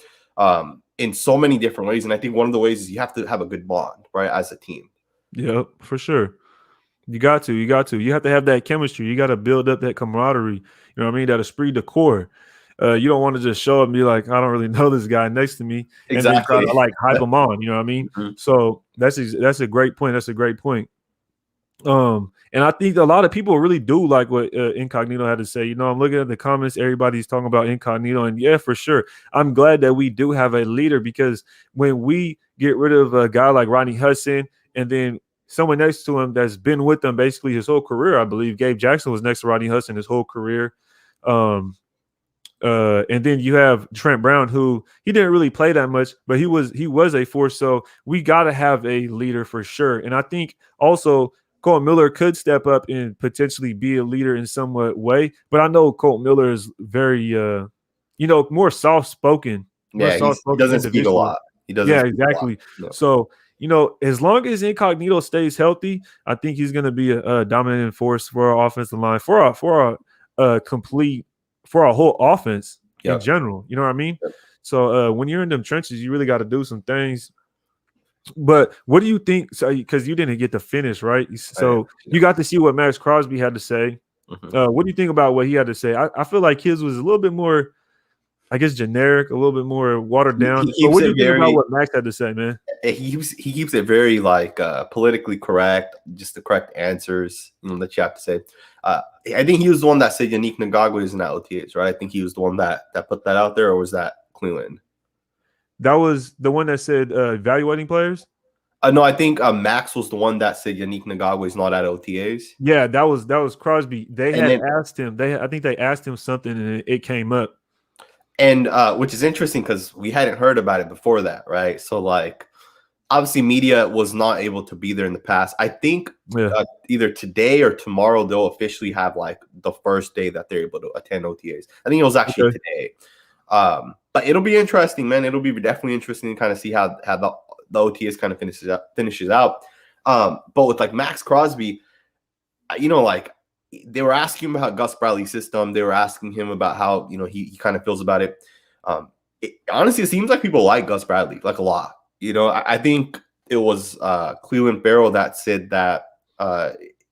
in so many different ways, and I think one of the ways is you have to have a good bond, right, as a team. yep, for sure. You got to. You have to have that chemistry. You got to build up that camaraderie. You know what I mean? That esprit de corps. You don't want to just show up and be like, I don't really know this guy next to me, and then try Exactly. to like hype him on. You know what I mean? Mhm. So that's a great point. That's a great point. And I think a lot of people really do like what Incognito had to say. I'm looking at the comments, everybody's talking about Incognito, and yeah, for sure, I'm glad that we do have a leader because when we get rid of a guy like Rodney Hudson, and then someone next to him that's been with them basically his whole career, I believe Gabe Jackson was next to Rodney Hudson his whole career. And then you have Trent Brown, who he didn't really play that much, but he was a force. So we got to have a leader for sure. And I think also Colt Miller could step up and potentially be a leader in some way. But I know Colt Miller is very, more soft spoken Yeah, he doesn't speak a individual. lot. He doesn't Yeah, speak a lot. exactly. No. So as long as Incognito stays healthy, I think he's going to be a dominant force for our offensive line, complete, for our whole offense in Yep. general. You know what I mean? Yep. So when you're in them trenches, you really got to do some things. But what do you think? So, because you didn't get to finish, right? So you got to see what Max Crosby had to say. What do you think about what he had to say? I feel like his was a little bit more, I guess, generic, a little bit more watered down. He But keeps what do it you think about very. what Max had to say, man? He keeps it very like politically correct, just the correct answers that you have to say. I think he was the one that said Yannick Ngakoue isn't at OTAs, right? I think he was the one that put that out there, or was that Cleveland? That was the one that said evaluating players. No, I think Max was the one that said Yannick Ngakoue is not at OTAs. Yeah, that was Crosby. They And had then, asked him. I think they asked him something, and it came up. and which is interesting because we hadn't heard about it before that, right? So like, obviously, media was not able to be there in the past. I think either today or tomorrow they'll officially have like the first day that they're able to attend OTAs. I think it was actually today. But it'll be interesting, man. It'll be definitely interesting to kind of see how the OTAs kind of finishes out. But with like Max Crosby, like they were asking him about Gus Bradley's system. They were asking him about how he kind of feels about it. Honestly, it seems like people like Gus Bradley like a lot. I think it was Cleveland Farrell that said that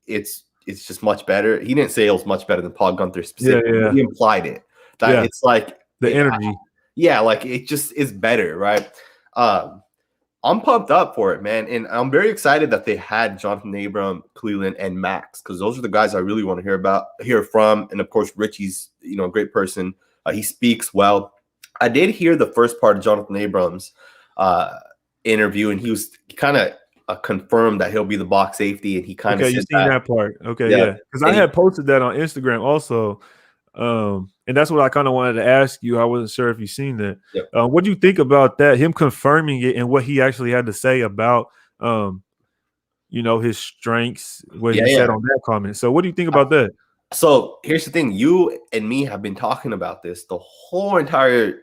it's just much better. He didn't say it was much better than Paul Gunther specifically. Yeah. He implied it. That it's like the energy. Like it just is better, right? I'm pumped up for it, man. And I'm very excited that they had Jonathan Abram, Cleveland, and Max, because those are the guys I really want to hear from. And of course, Richie's, a great person. He speaks well. I did hear the first part of Jonathan Abrams' interview, and he kind of confirmed that he'll be the box safety, and he kind of you seen that part. Okay, yeah. Because I had posted that on Instagram also. And that's what I kind of wanted to ask you. I wasn't sure if you've seen that. Yep. What do you think about that? Him confirming it and what he actually had to say about, his strengths, what he said on that comment. So what do you think about that? So here's the thing. You and me have been talking about this the whole entire,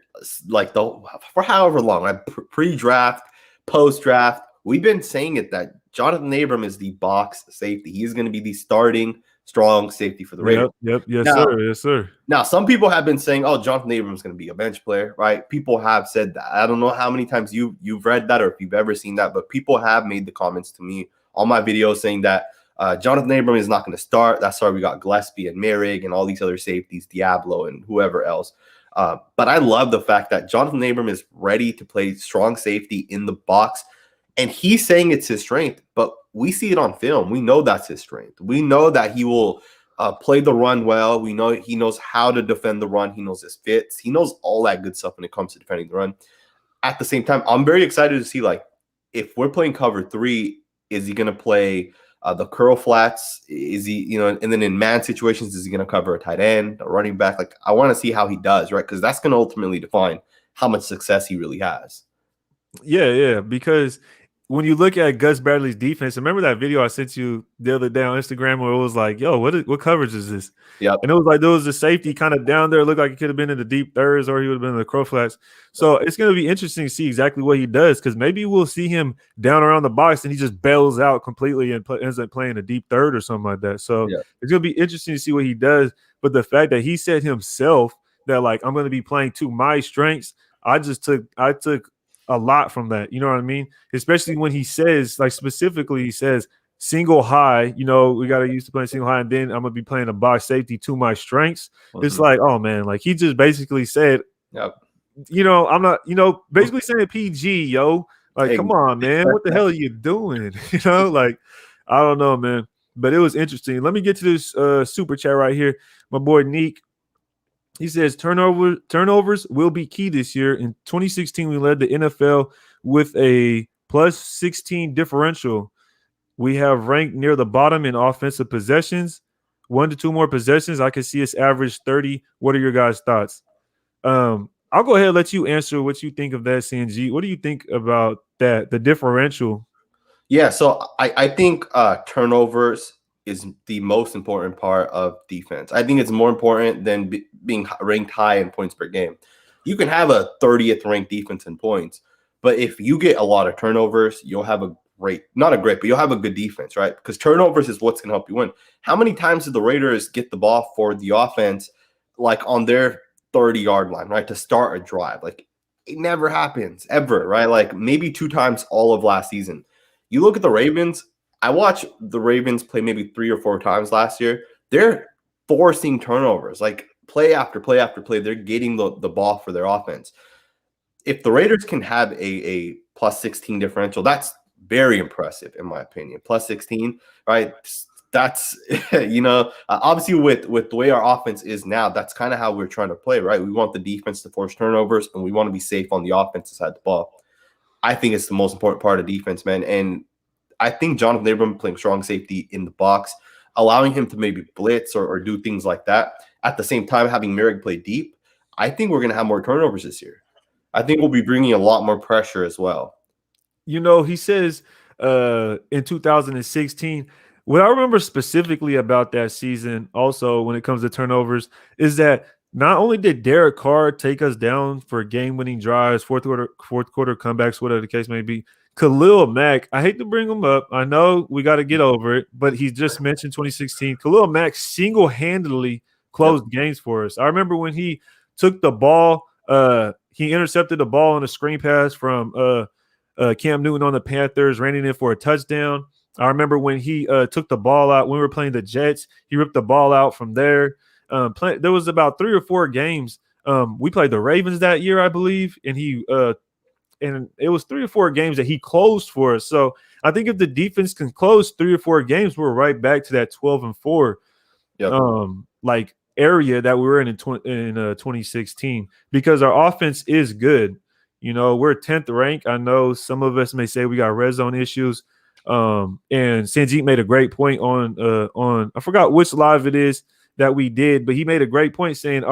for however long, right? Pre-draft, post-draft. We've been saying it that Jonathan Abram is the box safety. He's going to be the starting strong safety for the Raiders. Yep. Yes, sir. Now, some people have been saying, "Oh, Jonathan Abram is going to be a bench player," right? People have said that. I don't know how many times you've read that or if you've ever seen that, but people have made the comments to me on my videos saying that Jonathan Abram is not going to start. That's why we got Gillespie and Merrick and all these other safeties, Diablo and whoever else. But I love the fact that Jonathan Abram is ready to play strong safety in the box. And he's saying it's his strength, but we see it on film. We know that's his strength. We know that he will play the run well. We know he knows how to defend the run. He knows his fits. He knows all that good stuff when it comes to defending the run. At the same time, I'm very excited to see, like, if we're playing cover 3, is he going to play the curl flats? Is he, and then in man situations, is he going to cover a tight end, a running back? Like, I want to see how he does, right? Because that's going to ultimately define how much success he really has. Yeah, because when you look at Gus Bradley's defense, remember that video I sent you the other day on Instagram where it was like, yo, what coverage is this? Yep. And it was like there was a safety kind of down there. It looked like he could have been in the deep thirds or he would have been in the crow flats. So it's going to be interesting to see exactly what he does, because maybe we'll see him down around the box and he just bails out completely and ends up playing a deep third or something like that. So it's going to be interesting to see what he does. But the fact that he said himself that, like, I'm going to be playing to my strengths, I took a lot from that, you know what I mean? Especially when he says, like, specifically, he says single high, we got to use to playing single high, and then I'm gonna be playing a box safety to my strengths. It's like, oh man, like he just basically said, I'm not, basically saying PG, yo, like, come on, man, what the hell are you doing? Like, I don't know, man, but it was interesting. Let me get to this super chat right here. My boy Neek. He says turnovers will be key this year. In 2016, we led the NFL with a plus 16 differential. We have ranked near the bottom in offensive possessions. 1 to 2 more possessions, I can see us average 30. What are your guys' thoughts? I'll go ahead and let you answer what you think of that, Sanjit. What do you think about that, the differential? Yeah, so I think turnovers is the most important part of defense. I think it's more important than being ranked high in points per game. You can have a 30th ranked defense in points, But if you get a lot of turnovers, you'll have not a great, but you'll have a good defense, right? Because turnovers is what's going to help you win. How many times did the Raiders get the ball for the offense, like on their 30-yard line, right, to start a drive? Like, it never happens, ever, right? Like, maybe 2 times all of last season. You look at the Ravens. I watched the Ravens play maybe 3 or 4 times last year. They're forcing turnovers, like play after play after play. They're getting the ball for their offense. If the Raiders can have a plus 16 differential, that's very impressive in my opinion. Plus 16, right? That's obviously with the way our offense is now, that's kind of how we're trying to play, right? We want the defense to force turnovers, and we want to be safe on the offensive side of the ball. I think it's the most important part of defense, man. And I think Jonathan Abram playing strong safety in the box, allowing him to maybe blitz or do things like that. At the same time, having Merrick play deep, I think we're going to have more turnovers this year. I think we'll be bringing a lot more pressure as well. He says in 2016, what I remember specifically about that season also when it comes to turnovers is that not only did Derek Carr take us down for game-winning drives, fourth quarter comebacks, whatever the case may be, Khalil Mack, I hate to bring him up. I know we got to get over it, but he just mentioned 2016. Khalil Mack single-handedly closed games for us. I remember when he took the ball, he intercepted the ball on a screen pass from Cam Newton on the Panthers, ran it in for a touchdown. I remember when he took the ball out when we were playing the Jets. He ripped the ball out from there. There was about 3 or 4 games. We played the Ravens that year, I believe, and and it was 3 or 4 games that he closed for us. So I think if the defense can close 3 or 4 games, we're right back to that 12-4 like area that we were in 2016 because our offense is good. We're 10th ranked. I know some of us may say we got red zone issues. And Sanjit made a great point on I forgot which live it is that we did, but he made a great point saying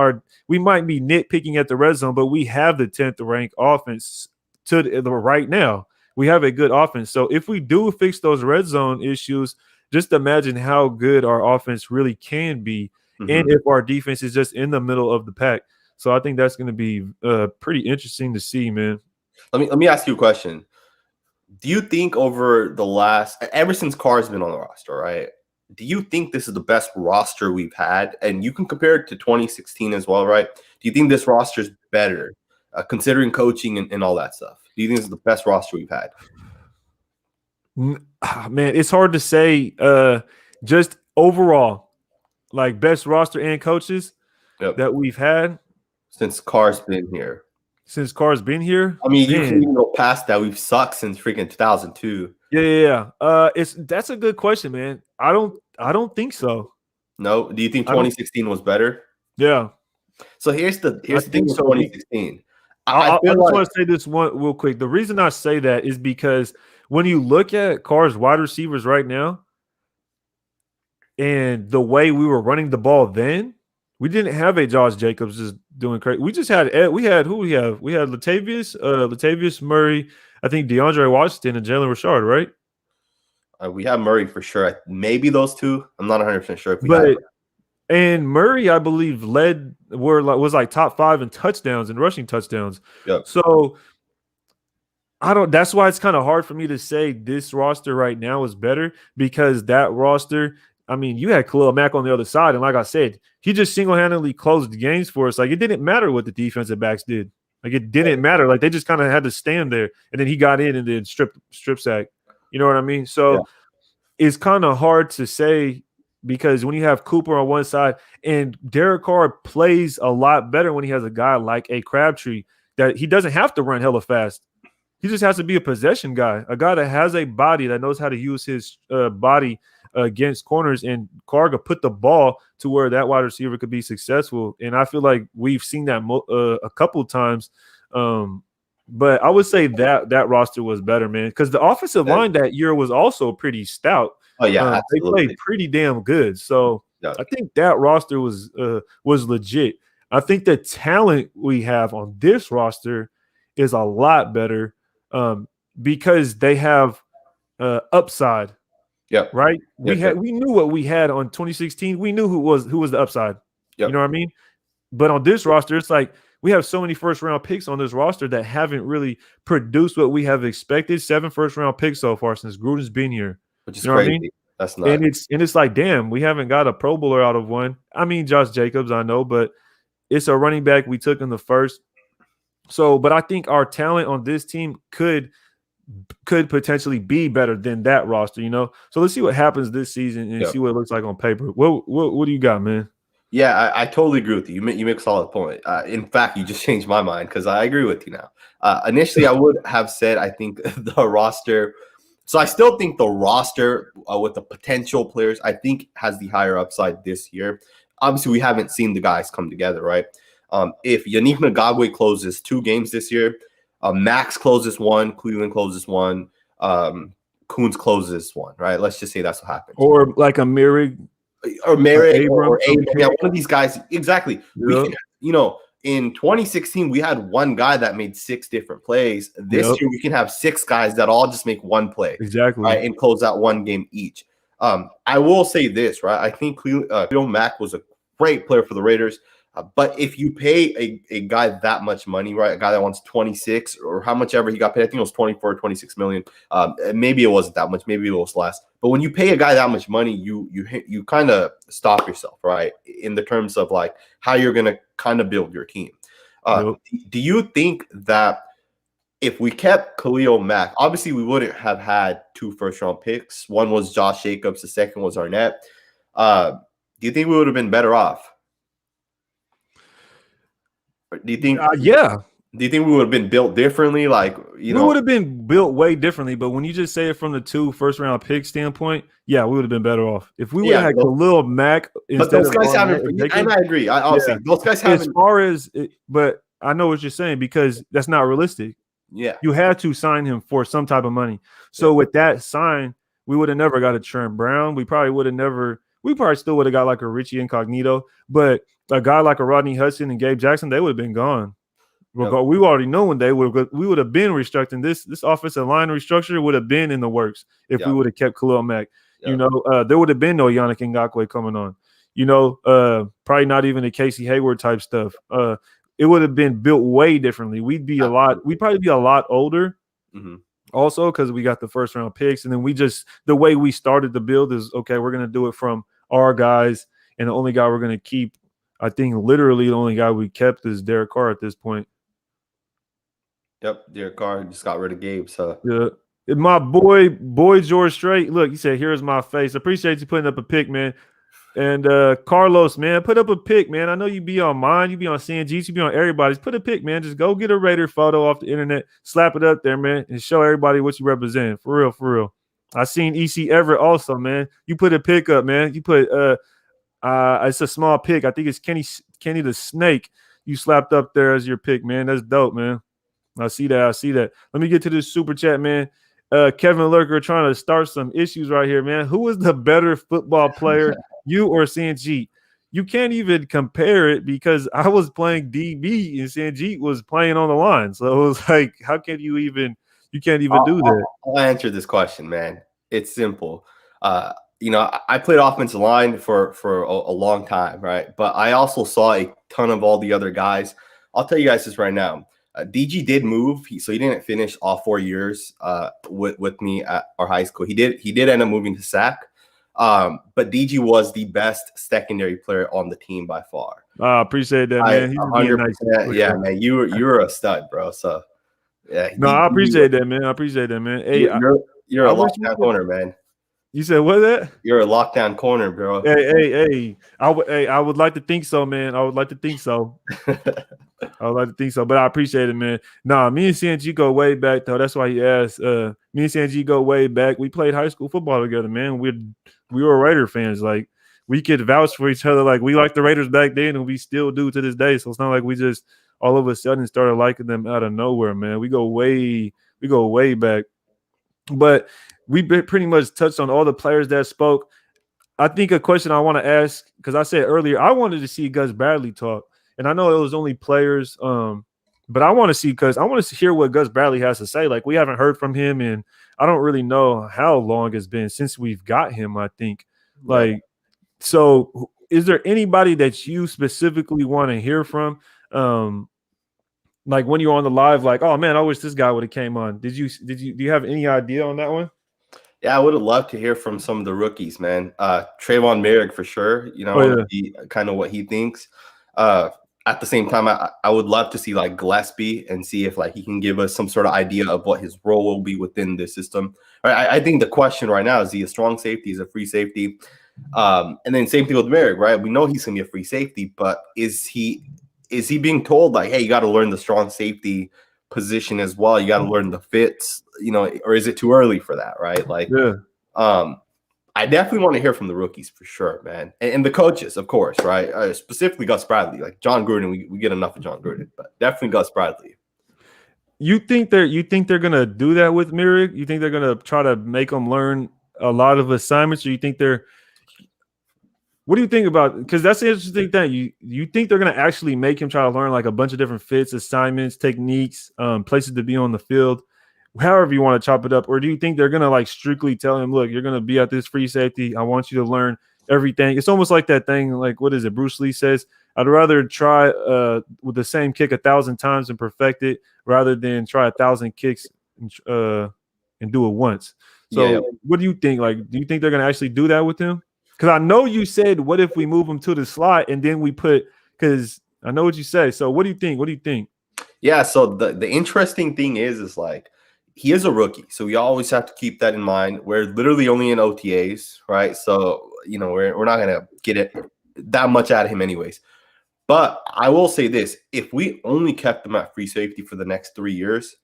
we might be nitpicking at the red zone, but we have the 10th ranked offense to the right now. We have a good offense. So if we do fix those red zone issues, just imagine how good our offense really can be. Mm-hmm. And if our defense is just in the middle of the pack. So I think that's going to be pretty interesting to see, man. Let me ask you a question. Do you think ever since Carr's been on the roster, right? Do you think this is the best roster we've had? And you can compare it to 2016 as well, right? Do you think this roster is better, considering coaching and all that stuff? Do you think this is the best roster we've had? Man, it's hard to say. Just overall, like best roster and coaches that we've had since Carr's been here. I mean, you can even go past that. We've sucked since freaking 2002. Yeah. That's a good question, man. I don't think so. No. Do you think 2016 was better? Yeah. So here's the thing with 2016. I just want to say this one real quick. The reason I say that is because when you look at Carr's wide receivers right now and the way we were running the ball then, we didn't have a Josh Jacobs just doing crazy. We just had we had Latavius Murray, I think DeAndre Washington and Jalen Richard, right? We have Murray for sure. Maybe those two. I'm not 100% sure if we have. And Murray, I believe, was like top 5 in touchdowns and rushing touchdowns. Yep. So that's why it's kind of hard for me to say this roster right now is better because that roster, I mean, you had Khalil Mack on the other side, and like I said, he just single-handedly closed the games for us. Like, it didn't matter what the defensive backs did. Like, it didn't matter. Like, they just kind of had to stand there, and then he got in and then strip sack. You know what I mean? So it's kind of hard to say because when you have Cooper on one side and Derek Carr plays a lot better when he has a guy like a Crabtree that he doesn't have to run hella fast. He just has to be a possession guy, a guy that has a body that knows how to use his body against corners, and Carr could put the ball to where that wide receiver could be successful. And I feel like we've seen that a couple of times. But I would say that roster was better, man, because the offensive line that year was also pretty stout. Oh yeah, they played pretty damn good. So I think that roster was legit. I think the talent we have on this roster is a lot better because they have upside. Yeah. Right. We knew what we had on 2016. We knew who was the upside. Yep. You know what I mean? But on this roster, it's like we have so many first round picks on this roster that haven't really produced what we have expected. 7 first round picks so far since Gruden's been here. which is You know what I crazy. mean? That's And nuts. it's like, damn, we haven't got a Pro Bowler out of one. I mean, Josh Jacobs, I know, but it's a running back we took in the first. So, but I think our talent on this team could potentially be better than that roster, you know. So let's see what happens this season and Yeah. see what it looks like on paper. What do you got, man? Yeah, I totally agree with you. You make a solid point. In fact, you just changed my mind because I agree with you now. Initially, I would have said I think the roster. So I still think the roster with the potential players, I think has the higher upside this year. Obviously, we haven't seen the guys come together, right? If Yannick Ngakoue closes 2 games this year, Max closes 1, Cleveland closes 1, Coons closes 1, right? Let's just say that's what happens. Or like a Merrick or Merrick or Abram. Yeah, one of these guys. Exactly. We Yep. can, in 2016, we had one guy that made 6 different plays. This Yep. year, we can have 6 guys that all just make 1 play, Exactly. right, and close out 1 game each. I will say this, right? I think Khalil Mack was a great player for the Raiders. But if you pay a guy that much money, right, a guy that wants 26 or how much ever he got paid, I think it was 24 or 26 million. Maybe it wasn't that much, maybe it was less. But when you pay a guy that much money, you kind of stop yourself, right, in the terms of like how you're going to kind of build your team. Yep. Do you think that if we kept Khalil Mack, obviously we wouldn't have had 2 first-round picks. One was Josh Jacobs, the second was Arnett. Do you think we would have been better off? Do you think? Yeah. Do you think we would have been built differently? Like, We would have been built way differently, but when you just say it from the 2 first-round pick standpoint, yeah, we would have been better off if we would have had Khalil Mack but those guys haven't. And I agree. I'll say those guys haven't. As far as, but I know what you're saying because that's not realistic. Yeah, you had to sign him for some type of money. So with that sign, we would have never got a Trent Brown. We probably would have never. We probably still would have got like a Richie Incognito, but a guy like a Rodney Hudson and Gabe Jackson, they would have been gone. We already know when we would have been restructuring this offensive line restructure would have been in the works if we would have kept Khalil Mack. You know, there would have been no Yannick Ngakoue coming on. You know, probably not even a Casey Hayward type stuff. It would have been built way differently. We'd probably be a lot older. Mm-hmm. Also, because we got the first round picks, and then the way we started the build is okay. We're gonna do it from our guys, and the only guy we're gonna keep, I think, literally the only guy we kept is Derek Carr at this point. Yep, Derek Carr just got rid of Gabe. So yeah, my boy George Strait. Look, he said, "Here's my face." Appreciate you putting up a pic, man. And Carlos, man, put up a pic, man. I know you be on mine, you be on Sanjit, you be on everybody's. Put a pic, man. Just go get a Raider photo off the internet, slap it up there, man, and show everybody what you represent. For real, for real. I seen EC Everett also, man. You put a pic up, man. You put it's a small pic. I think it's Kenny the Snake. You slapped up there as your pic, man. That's dope, man. I see that. Let me get to this super chat, man. Kevin Lurker trying to start some issues right here, man. Who is the better football player, you or Sanjit? You can't even compare it because I was playing DB and Sanjit was playing on the line. So it was like, how can you even – you can't even do that. I'll answer this question, man. It's simple. I played offensive line for a long time, right? But I also saw a ton of all the other guys. I'll tell you guys this right now. DG did move, so he didn't finish all 4 years with me at our high school. He did end up moving to SAC, but DG was the best secondary player on the team by far. I appreciate that, man. He's 100%. Nice. Yeah, man, you're a stud, bro. So yeah, no, I appreciate that, man. Hey, you're a lockdown corner, man. You said what? That you're a lockdown corner, bro. Hey. I would like to think so, man. I would like to think so. But I appreciate it, man. Nah, me and Sanjit go way back, though. That's why he asked. Me and Sanjit go way back. We played high school football together, man. We were Raider fans. Like, we could vouch for each other. Like, we liked the Raiders back then, and we still do to this day. So it's not like we just all of a sudden started liking them out of nowhere, man. We go way back. But we pretty much touched on all the players that spoke. I think a question I want to ask, because I said earlier, I wanted to see Gus Bradley talk. And I know it was only players, but I want to see because I want to hear what Gus Bradley has to say. Like, we haven't heard from him, and I don't really know how long it's been since we've got him, I think. Like, so is there anybody that you specifically want to hear from? Like when you're on the live, like, oh man, I wish this guy would have came on. Do you have any idea on that one? Yeah, I would have loved to hear from some of the rookies, man. Trayvon Merrick for sure. You know, I Oh want to yeah, see kind of what he thinks. At the same time, I would love to see like Gillespie and see if like he can give us some sort of idea of what his role will be within the system. Right, I think the question right now is he a strong safety, is a free safety, and then same thing with Merrick, right? We know he's gonna be a free safety, but is he being told like, hey, you got to learn the strong safety position as well? You got to learn the fits, you know, or is it too early for that, right? Like, yeah. um, I definitely want to hear from the rookies for sure, man, and the coaches, of course, right? Specifically Gus Bradley, like John Gruden. We get enough of John Gruden, but definitely Gus Bradley. You think they're gonna do that with Merrick? You think they're gonna try to make him learn a lot of assignments, or you think they're what do you think about? Because that's the interesting thing. You think they're gonna actually make him try to learn like a bunch of different fits, assignments, techniques, places to be on the field, however you want to chop it up, or do you think they're gonna like strictly tell him, look, you're gonna be at this free safety. I want you to learn everything. It's almost like that thing, like what is it? Bruce Lee says, I'd rather try with the same kick 1,000 times and perfect it, rather than try 1,000 kicks and do it once. So, Yeah, what do you think? Like, do you think they're gonna actually do that with him? Because I know you said, what if we move him to the slot and then we put? Because I know what you say. So, what do you think? What do you think? yeah. So the interesting thing is like he is a rookie, so we always have to keep that in mind. We're literally only in OTAs, right? So you know we're not gonna get it that much out of him anyways. But I will say this: if we only kept him at free safety for the next 3 years,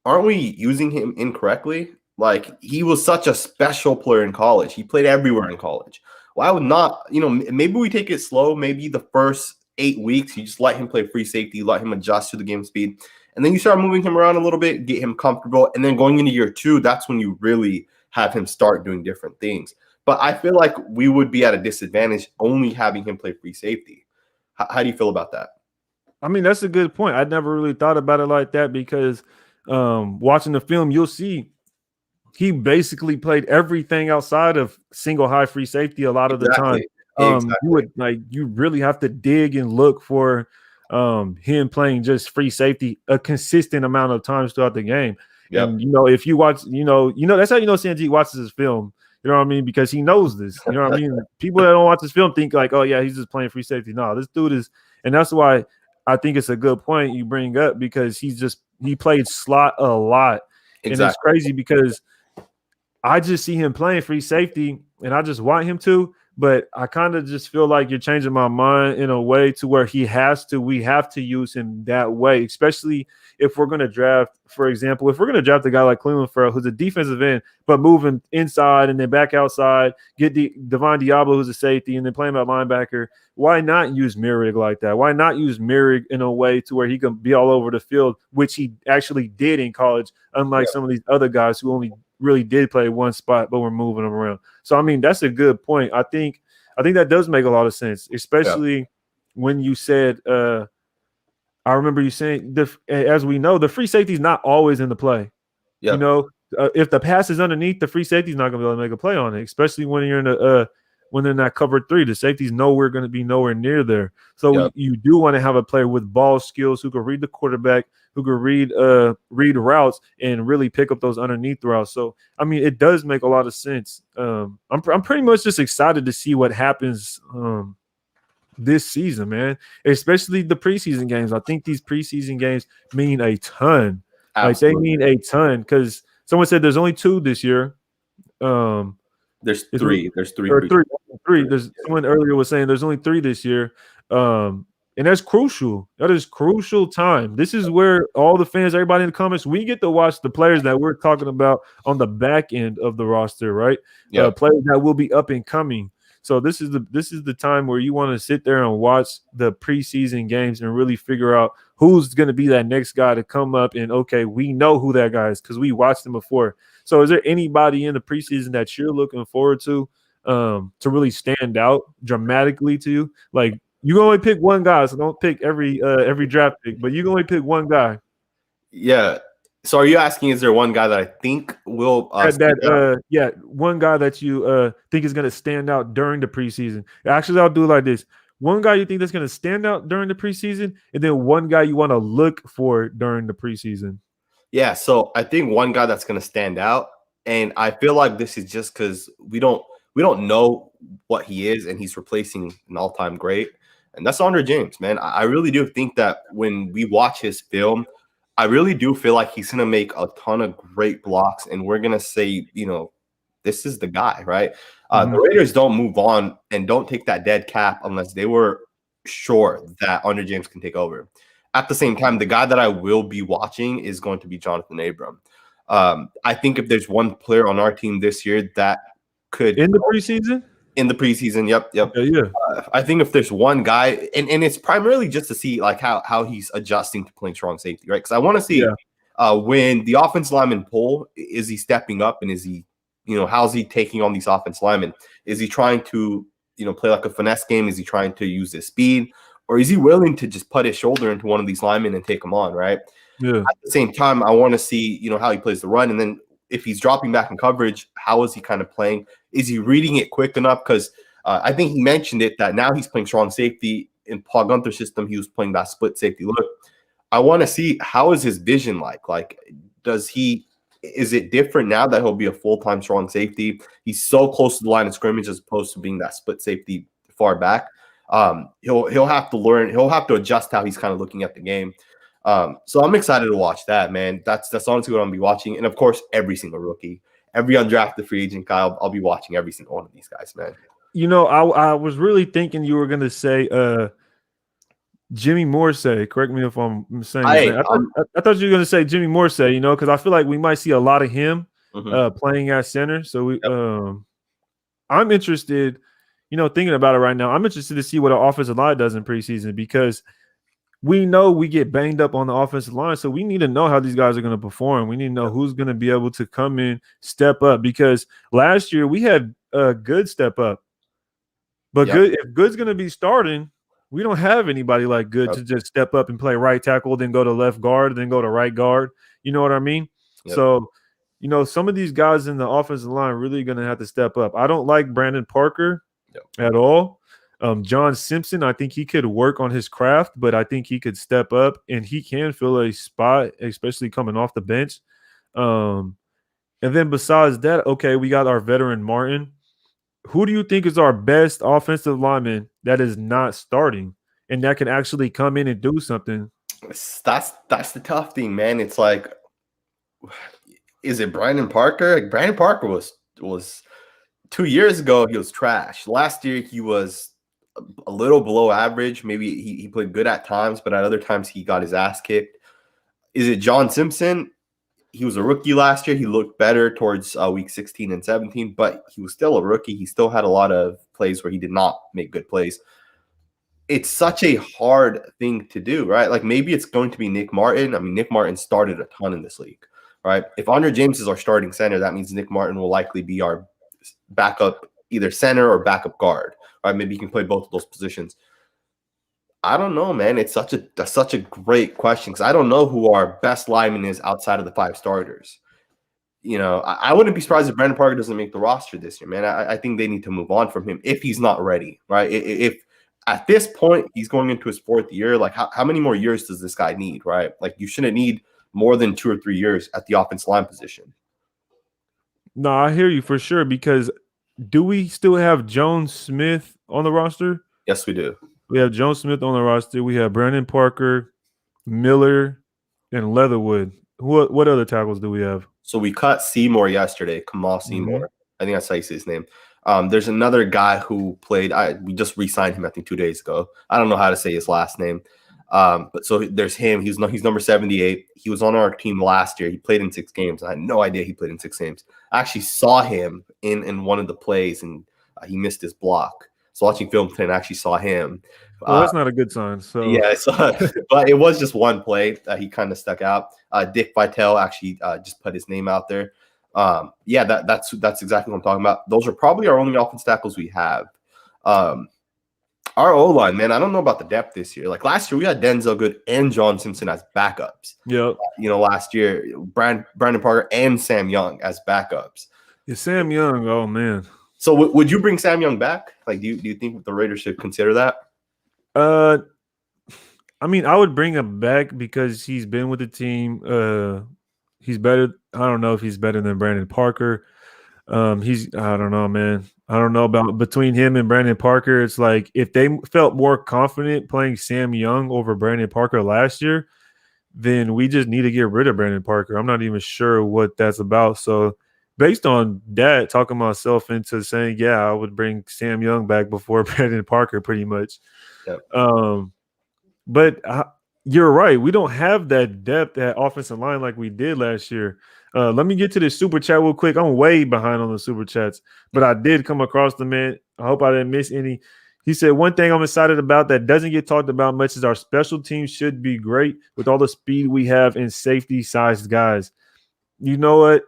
aren't we using him incorrectly? Like he was such a special player in college. He played everywhere in college. Why would not, you know, maybe we take it slow. Maybe the first 8 weeks, you just let him play free safety, let him adjust to the game speed. And then you start moving him around a little bit, get him comfortable. And then going into year 2, that's when you really have him start doing different things. But I feel like we would be at a disadvantage only having him play free safety. How do you feel about that? I mean, that's a good point. I never really thought about it like that because watching the film, you'll see he basically played everything outside of single high free safety a lot of the time. Exactly. Exactly. You really have to dig and look for him playing just free safety a consistent amount of times throughout the game. Yep. And if you watch, that's how Sanjit watches his film. You know what I mean? Because he knows this. You know what I mean? People that don't watch this film think like, oh yeah, he's just playing free safety. No, this dude is, and that's why I think it's a good point you bring up because he played slot a lot. Exactly. And it's crazy because I just see him playing free safety and I just want him to, but I kind of just feel like you're changing my mind in a way to where we have to use him that way, especially if we're going to draft, for example, if we're going to draft a guy like Cleveland Farrell, who's a defensive end, but move him inside and then back outside, get Devon Diablo, who's a safety, and then play him at linebacker. Why not use Merrick like that? Why not use Merrick in a way to where he can be all over the field, which he actually did in college, unlike some of these other guys who only really did play one spot, but we're moving them around. So, I mean, that's a good point. I think that does make a lot of sense, especially when you said, I remember you saying, as we know, the free safety is not always in the play. Yep. If the pass is underneath, the free safety is not going to be able to make a play on it, especially when you're in when they're not covered 3. The safety's going to be nowhere near there. So you do want to have a player with ball skills who can read the quarterback, who can read routes and really pick up those underneath routes. So I mean, it does make a lot of sense. I'm pretty much just excited to see what happens this season, man. Especially the preseason games. I think these preseason games mean a ton. Absolutely. Like they mean a ton because someone said there's only 2 this year. There's 3. There's 3. Or 3. 3. There's someone earlier was saying there's only 3 this year. And that's crucial. That is crucial time. This is where all the fans, everybody in the comments, we get to watch the players that we're talking about on the back end of the roster, right? Players that will be up and coming. So this is the time where you want to sit there and watch the preseason games and really figure out who's going to be that next guy to come up and, okay, we know who that guy is because we watched him before. So is there anybody in the preseason that you're looking forward to really stand out dramatically to you? Like, you can only pick one guy, so don't pick every draft pick, but you can only pick one guy. Yeah. So are you asking, is there one guy that I think will one guy that you think is going to stand out during the preseason? Actually, I'll do it like this. one guy you think that's going to stand out during the preseason, and then one guy you want to look for during the preseason. Yeah, so I think one guy that's going to stand out, and I feel like this is just because we don't know what he is, and he's replacing an all-time great, and that's Andre James, man. I really do think that when we watch his film, I really do feel like he's going to make a ton of great blocks, and we're going to say, this is the guy, right? The Raiders don't move on and don't take that dead cap unless they were sure that Andre James can take over. At the same time, the guy that I will be watching is going to be Jonathan Abram. I think if there's one player on our team this year that could in the preseason. Yep. Yeah. I think if there's one guy, and it's primarily just to see like how he's adjusting to playing strong safety, right? Because I want to see when the offensive lineman pull, is he stepping up, and is he, how's he taking on these offensive linemen? Is he trying to, play like a finesse game? Is he trying to use his speed? Or is he willing to just put his shoulder into one of these linemen and take them on, right? Yeah. At the same time, I want to see, how he plays the run. And then if he's dropping back in coverage, how is he kind of playing? Is he reading it quick enough? Because I think he mentioned it that now he's playing strong safety. In Paul Gunther's system, he was playing that split safety look. I want to see, how is his vision like? Like, is it different now that he'll be a full-time strong safety? He's so close to the line of scrimmage as opposed to being that split safety far back. He'll have to learn. He'll have to adjust how he's kind of looking at the game. So I'm excited to watch that, man. That's honestly what I'm gonna be watching. And of course, every single rookie, every undrafted free agent guy, I'll be watching every single one of these guys, man. I was really thinking you were gonna say Jimmy Morsay. Correct me if I'm saying his name. I thought you were gonna say Jimmy Morsay. Because I feel like we might see a lot of him playing at center. So I'm interested. Thinking about it right now, I'm interested to see what our offensive line does in preseason, because we know we get banged up on the offensive line. So we need to know how these guys are going to perform. We need to know who's going to be able to come in, step up, because last year we had a good step up. But if Good's going to be starting, we don't have anybody like Good to just step up and play right tackle, then go to left guard, then go to right guard. You know what I mean? Yep. So, some of these guys in the offensive line really going to have to step up. I don't like Brandon Parker at all. John Simpson, I think he could work on his craft, but I think he could step up and he can fill a spot, especially coming off the bench. And then besides that, we got our veteran Martin. Who do you think is our best offensive lineman that is not starting and that can actually come in and do something? That's the tough thing, man. It's like, is it Brandon Parker? Like, Brandon Parker was 2 years ago, he was trash. Last year, he was a little below average. Maybe he played good at times, but at other times, he got his ass kicked. Is it John Simpson? He was a rookie last year. He looked better towards week 16 and 17, but he was still a rookie. He still had a lot of plays where he did not make good plays. It's such a hard thing to do, right? Like, maybe it's going to be Nick Martin. I mean, Nick Martin started a ton in this league, right? If Andre James is our starting center, that means Nick Martin will likely be our backup, either center or backup guard, right? Maybe he can play both of those positions. I don't know, man. It's such a great question, because I don't know who our best lineman is outside of the 5 starters. I wouldn't be surprised if Brandon Parker doesn't make the roster this year, man. I think they need to move on from him if he's not ready, right? If at this point he's going into his 4th year, like how many more years does this guy need, right? Like, you shouldn't need more than 2 or 3 years at the offensive line position. No, I hear you for sure, because do we still have Jones Smith on the roster? Yes, we do. We have Jones Smith on the roster. We have Brandon Parker, Miller, and Leatherwood. What other tackles do we have? So we cut Seymour yesterday, Kamal Seymour. I think that's how you say his name. There's another guy who played. We just re-signed him, I think, 2 days ago. I don't know how to say his last name. But so there's him. He's number 78. He was on our team last year. He played in 6 games. I had no idea he played in 6 games. I actually saw him in one of the plays, and he missed his block. So watching film today, I actually saw him. Well, that's not a good sign. So yeah, but it was just one play that he kind of stuck out. Dick Vitale actually just put his name out there. That's exactly what I'm talking about. Those are probably our only offense tackles we have. Our O-line, man, I don't know about the depth this year. Like, last year, we had Denzel Good and John Simpson as backups. Yep. Last year, Brandon Parker and Sam Young as backups. Yeah, Sam Young, oh, man. So would you bring Sam Young back? Like, do you think the Raiders should consider that? Uh, I mean, I would bring him back because he's been with the team. He's better. I don't know if he's better than Brandon Parker. He's I don't know, man. I don't know about between him and Brandon Parker. It's like if they felt more confident playing Sam Young over Brandon Parker last year, then we just need to get rid of Brandon Parker. I'm not even sure what that's about. So based on that, talking myself into saying, yeah, I would bring Sam Young back before Brandon Parker pretty much. Yep. But you're right. We don't have that depth at offensive line like we did last year. Let me get to this super chat real quick. I'm way behind on the super chats, but I did come across the man. I hope I didn't miss any. He said, one thing I'm excited about that doesn't get talked about much is our special teams should be great with all the speed we have and safety sized guys. You know what?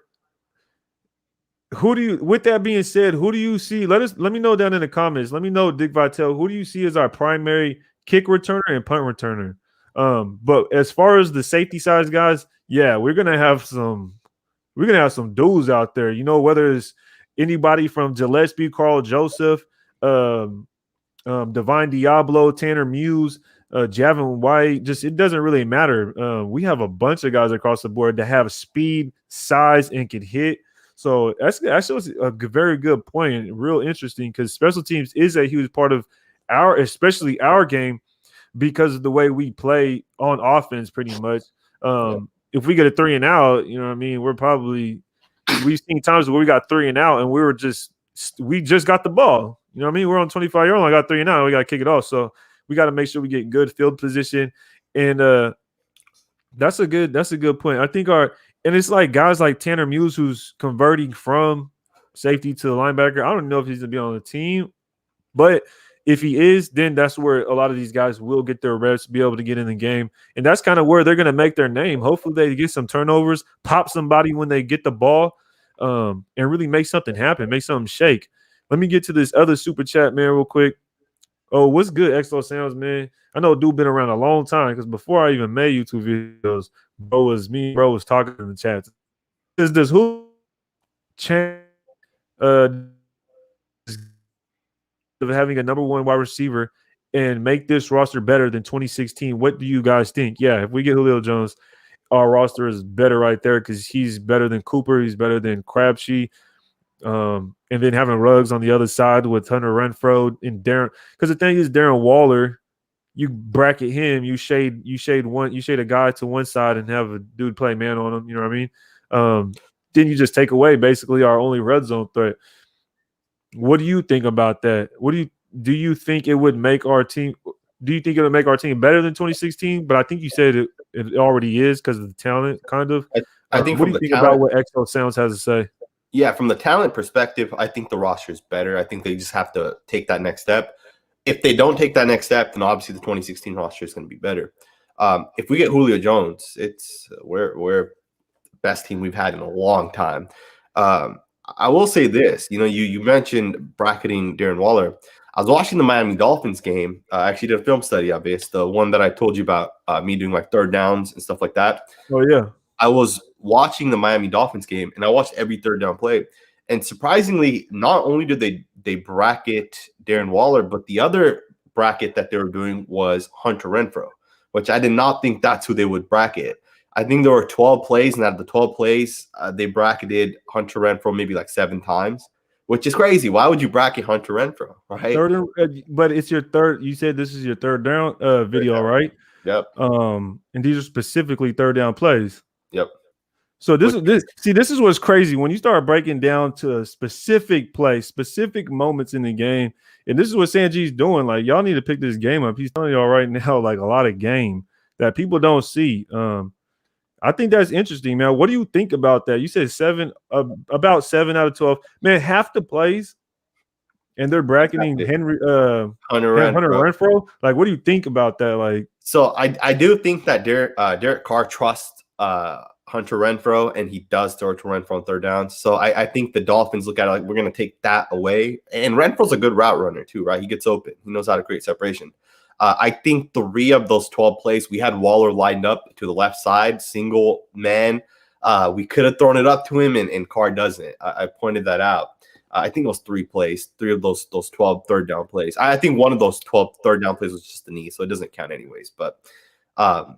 With that being said, who do you see? Let me know down in the comments. Let me know, Dick Vitale, who do you see as our primary kick returner and punt returner? But as far as the safety size guys, yeah, we're gonna have some dudes out there. You know, whether it's anybody from Gillespie, Carl Joseph, um, Divine Diablo, Tanner Muse, Javin White, just it doesn't really matter. We have a bunch of guys across the board that have speed, size, and can hit. So that's a very good point and real interesting because special teams is a huge part of especially our game because of the way we play on offense pretty much. If we get a 3 and out, you know what I mean, we've seen times where we got 3 and out and we just got the ball. You know what I mean? We're on 25-yard line, I got 3 and out, we got to kick it off. So we got to make sure we get good field position. And that's a good point. I think and it's like guys like Tanner Muse who's converting from safety to linebacker. I don't know if he's gonna be on the team, but if he is, then that's where a lot of these guys will get their reps, be able to get in the game. And that's kind of where they're going to make their name. Hopefully they get some turnovers, pop somebody when they get the ball, and really make something happen, make something shake. Let me get to this other super chat, man, real quick. Oh, what's good, Exo Sounds, man? I know dude been around a long time because before I even made YouTube videos, bro was talking in the chat. Does who change of having a number one wide receiver and make this roster better than 2016? What do you guys think? Yeah, if we get Julio Jones, our roster is better right there because he's better than Cooper, he's better than Crabtree. And then having Ruggs on the other side with Hunter Renfrow and Darren. Because the thing is, Darren Waller, you bracket him, you shade a guy to one side and have a dude play man on him. You know what I mean? Then you just take away basically our only red zone threat. What do you think about that? Do you think it would make our team? Do you think it would make our team better than 2016? But I think you said it already is because of the talent, kind of. I think. What do you think about what XO Sounds has to say? Yeah, from the talent perspective, I think the roster is better. I think they just have to take that next step. If they don't take that next step, then obviously the 2016 roster is going to be better. If we get Julio Jones, we're the best team we've had in a long time. I will say this, you mentioned bracketing Darren Waller. I was watching the Miami Dolphins game. I actually did a film study of it. It's the one that I told you about, me doing like third downs and stuff like that. Oh, yeah. I was watching the Miami Dolphins game, and I watched every third down play. And surprisingly, not only did they bracket Darren Waller, but the other bracket that they were doing was Hunter Renfrow, which I did not think that's who they would bracket. I think there were 12 plays, and out of the 12 plays, they bracketed Hunter Renfrow maybe like 7 times, which is crazy. Why would you bracket Hunter Renfrow, right? But it's your third. You said this is your third down video, down. right? Yep. And these are specifically third down plays. Yep. So this is what's crazy when you start breaking down to a specific play, specific moments in the game, and this is what Sanjit's doing. Like, y'all need to pick this game up. He's telling y'all right now like a lot of game that people don't see. I think that's interesting, man. What do you think about that? You said about 7 out of 12. Man, half the plays, and they're bracketing Hunter Renfrow. Like, what do you think about that? Like, so I do think that Derek Carr trusts Hunter Renfrow, and he does throw to Renfrow on third down. So I think the Dolphins look at it like we're going to take that away. And Renfro's a good route runner too, right? He gets open. He knows how to create separation. I think 3 of those 12 plays, we had Waller lined up to the left side, single man. We could have thrown it up to him, and Carr doesn't. I pointed that out. I think it was 3 plays, 3 of those 12 third down plays. I think one of those 12 third down plays was just the knee, so it doesn't count anyways. But I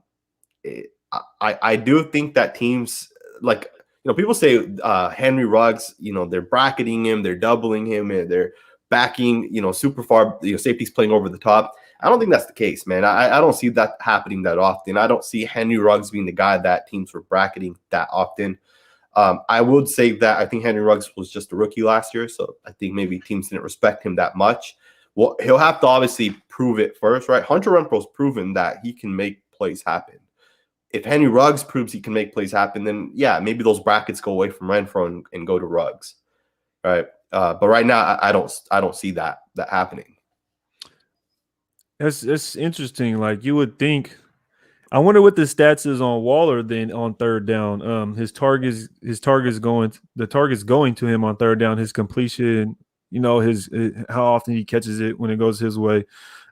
do think that teams like people say Henry Ruggs, they're bracketing him, they're doubling him, and they're backing super far safeties playing over the top. I don't think that's the case, man. I don't see that happening that often. I don't see Henry Ruggs being the guy that teams were bracketing that often. I would say that I think Henry Ruggs was just a rookie last year, so I think maybe teams didn't respect him that much. Well, he'll have to obviously prove it first, right? Hunter Renfro's proven that he can make plays happen. If Henry Ruggs proves he can make plays happen, then yeah, maybe those brackets go away from Renfro and go to Ruggs, right? But right now, I don't see that happening. That's interesting. Like you would think. I wonder what the stats is on Waller then on third down. His targets going to him on third down. His completion, his how often he catches it when it goes his way.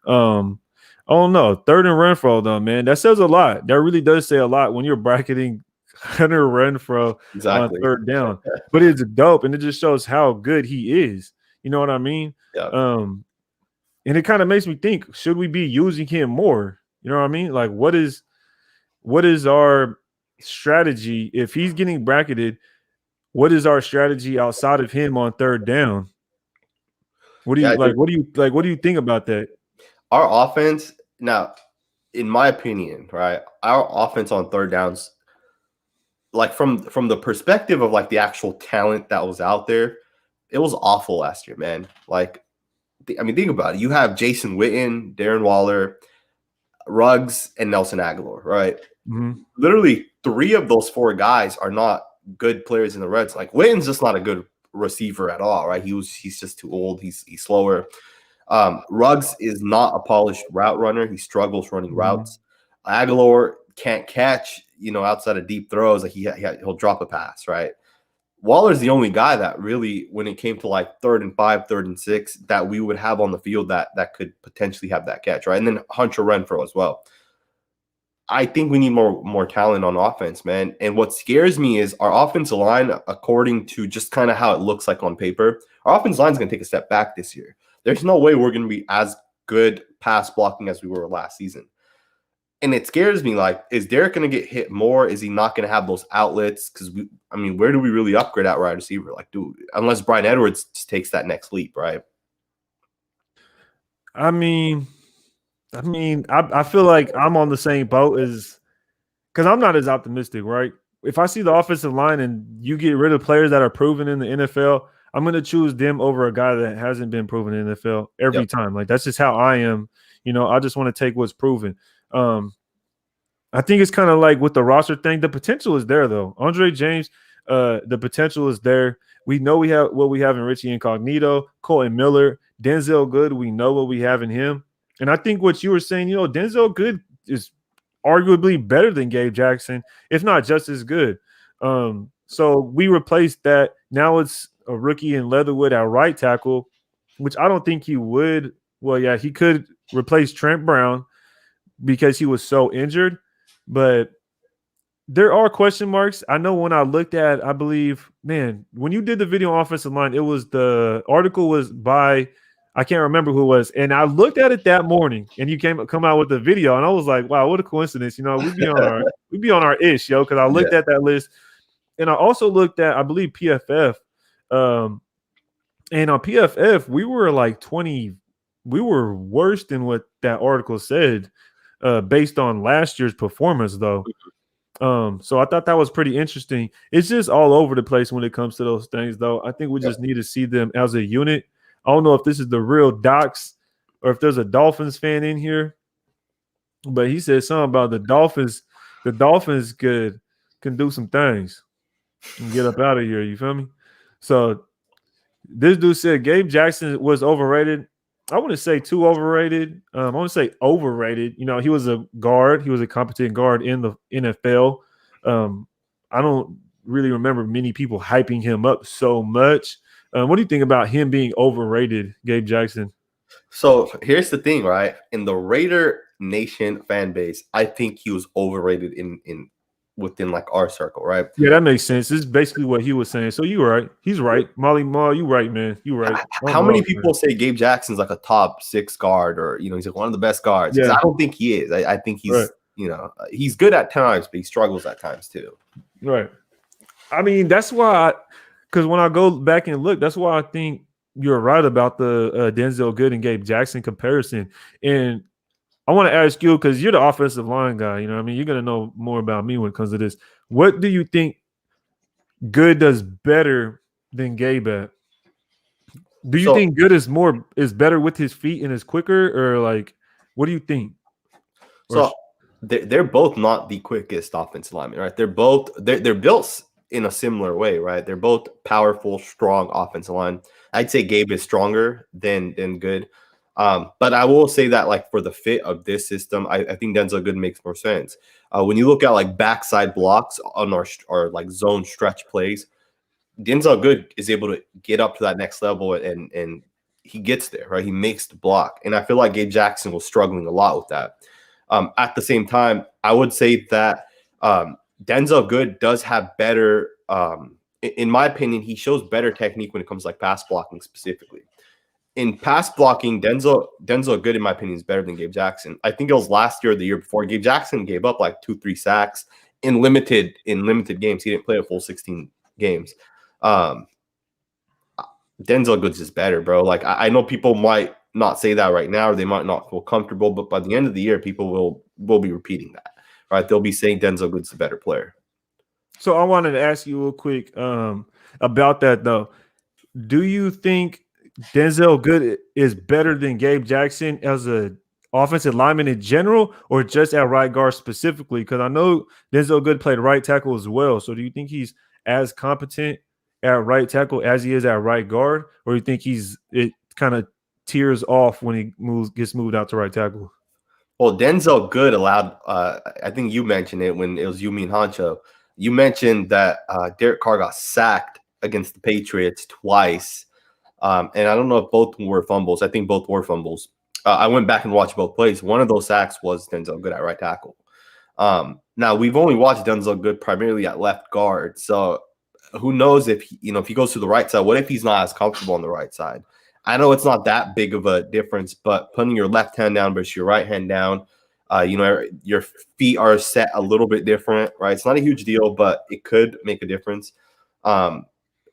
I don't know. Third and Renfro though, man, that says a lot. That really does say a lot when you're bracketing Hunter Renfro on third down. But it's dope, and it just shows how good he is. You know what I mean? Yeah. And it kind of makes me think: should we be using him more? You know what I mean? Like, what is our strategy if he's getting bracketed? What is our strategy outside of him on third down? What do you like? What do you think about that? Our offense now, in my opinion, right? Our offense on third downs, like from the perspective of like the actual talent that was out there, it was awful last year, man. Like, I mean, think about it. You have Jason Witten, Darren Waller, Ruggs, and Nelson Aguilar, right? Mm-hmm. Literally 3 of those 4 guys are not good players in the Reds. Like Witten's just not a good receiver at all, right? He's just too old. He's slower. Ruggs is not a polished route runner. He struggles running routes. Aguilar can't catch, outside of deep throws. Like he'll drop a pass, right? Waller's the only guy that really, when it came to like 3rd and 5, 3rd and 6, that we would have on the field that could potentially have that catch, right? And then Hunter Renfro as well. I think we need more talent on offense, man. And what scares me is our offensive line, according to just kind of how it looks like on paper, our offensive line is going to take a step back this year. There's no way we're going to be as good pass blocking as we were last season. And it scares me, like, is Derek going to get hit more? Is he not going to have those outlets? Because, where do we really upgrade at wide receiver? Like, unless Brian Edwards takes that next leap, right? I feel like I'm on the same boat because I'm not as optimistic, right? If I see the offensive line and you get rid of players that are proven in the NFL, I'm going to choose them over a guy that hasn't been proven in the NFL every time. Like, that's just how I am. I just want to take what's proven. I think it's kind of like with the roster thing. The potential is there, though. Andre James, the potential is there. We know we have what we have in Richie Incognito, Colton Miller, Denzel Good. We know what we have in him. And I think what you were saying, Denzel Good is arguably better than Gabe Jackson, if not just as good. So we replaced that. Now it's a rookie in Leatherwood at right tackle, which I don't think he would. Well, yeah, he could replace Trent Brown because he was so injured. But there are question marks. I know when I looked at, I believe, man, when you did the video on offensive line, the article was by, I can't remember who it was. And I looked at it that morning and you come out with the video and I was like, wow, what a coincidence. We'd be on our ish, yo. Cause I looked at that list and I also looked at, I believe PFF. And on PFF, we were like 20, we were worse than what that article said based on last year's performance though. So I thought that was pretty interesting. It's just all over the place when it comes to those things, though. I think we just need to see them as a unit. I don't know if this is the real Docs or if there's a Dolphins fan in here, but he said something about the Dolphins. The Dolphins can do some things and get up out of here. You feel me? So this dude said Gabe Jackson was overrated. I wouldn't say too overrated. I want to say overrated. He was a guard. He was a competent guard in the NFL. I don't really remember many people hyping him up so much. What do you think about him being overrated, Gabe Jackson? So here's the thing, right? In the Raider Nation fan base, I think he was overrated in within like our circle, right? Yeah, that makes sense. This is basically what he was saying. So you're right. He's right. Molly Maul, you right, man. You right. I'm How many lost, man. people say Gabe Jackson's like a top 6 guard, or he's like one of the best guards? Because Yeah, I don't think he is. I think right, he's good at times, but he struggles at times too. right. I mean, that's why, because when I go back and look, that's why I think you're right about the Denzel Good and Gabe Jackson comparison. And I want to ask you, because you're the offensive line guy, you know what I mean? You're going to know more about me when it comes to this. What do you think Good does better than Gabe at? Do you So think Good is better with his feet and is quicker, or like, what do you think? Or so they're both not the quickest offensive linemen, right? They're built in a similar way, right? They're both powerful, strong offensive line. I'd say Gabe is stronger than Good. But I will say that like for the fit of this system, I think Denzel Good makes more sense. When you look at like backside blocks on our like zone stretch plays, Denzel Good is able to get up to that next level and he gets there, right? He makes the block. And I feel like Gabe Jackson was struggling a lot with that. At the same time, I would say that Denzel Good does have better, in my opinion, he shows better technique when it comes to like pass blocking specifically. In pass blocking, Denzel Good, in my opinion, is better than Gabe Jackson. I think it was last year or the year before. Gabe Jackson gave up like 2-3 sacks in limited games. He didn't play a full 16 games. Um, Denzel Good's is better, bro. Like I know people might not say that right now, or they might not feel comfortable, but by the end of the year, people will be repeating that, right? They'll be saying Denzel Good's the better player. so I wanted to ask you real quick about that though. Do you think Denzel Good is better than Gabe Jackson as a offensive lineman in general, or just at right guard specifically? Because I know Denzel Good played right tackle as well. So do you think he's as competent at right tackle as he is at right guard, or you think it kind of tears off when he gets moved out to right tackle? Well, Denzel Good allowed. I think you mentioned it when it was you, me, and Honcho. You mentioned that Derek Carr got sacked against the Patriots twice, and I don't know if both were fumbles. I think both were fumbles. I went back and watched both plays. One of those sacks was Denzel Good at right tackle. Now we've only watched Denzel Good primarily at left guard, so who knows if if he goes to the right side? What if he's not as comfortable on the right side? I know it's not that big of a difference, but putting your left hand down versus your right hand down, your feet are set a little bit different, right? It's not a huge deal, but it could make a difference.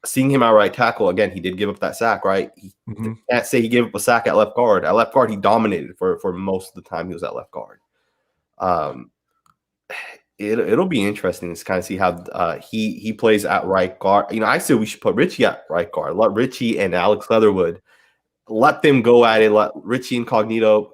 Seeing him at right tackle, again, he did give up that sack, right? Can't say he gave up a sack at left guard. At left guard, he dominated for most of the time he was at left guard. It'll be interesting to kind of see how he plays at right guard. I say we should put Richie at right guard. Let Richie and Alex Leatherwood let them go at it. Let Richie Incognito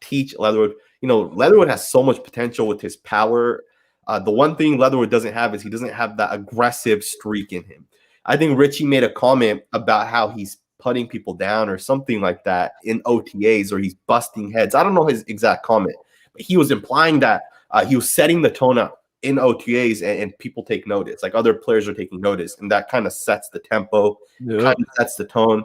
teach Leatherwood. Leatherwood has so much potential with his power. The one thing Leatherwood doesn't have is he doesn't have that aggressive streak in him. I think Richie made a comment about how he's putting people down or something like that in OTAs, or he's busting heads. I don't know his exact comment, but he was implying that he was setting the tone up in OTAs and people take notice. Like other players are taking notice, and that kind of sets the tempo, kind of sets the tone.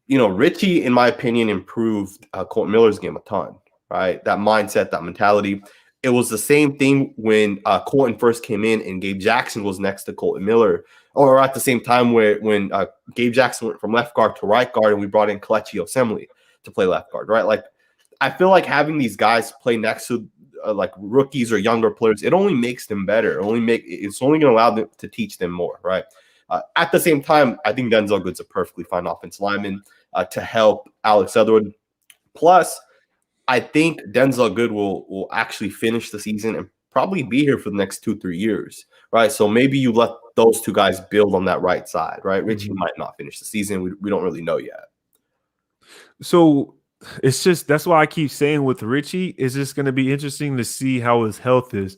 Richie, in my opinion, improved Colton Miller's game a ton, right? That mindset, that mentality. It was the same thing when Colton first came in and Gabe Jackson was next to Colton Miller, or at the same time when Gabe Jackson went from left guard to right guard and we brought in Kelechi Osemele to play left guard, right? Like, I feel like having these guys play next to like rookies or younger players, it only makes them better. It's only going to allow them to teach them more, right? At the same time, I think Denzel Good's a perfectly fine offensive lineman to help Alex Leatherwood. Plus, I think Denzel Good will actually finish the season and probably be here for the next 2-3 years, right? So maybe you let those two guys build on that right side, right? Richie might not finish the season. We don't really know yet. So it's just, that's why I keep saying with Richie, it's just going to be interesting to see how his health is.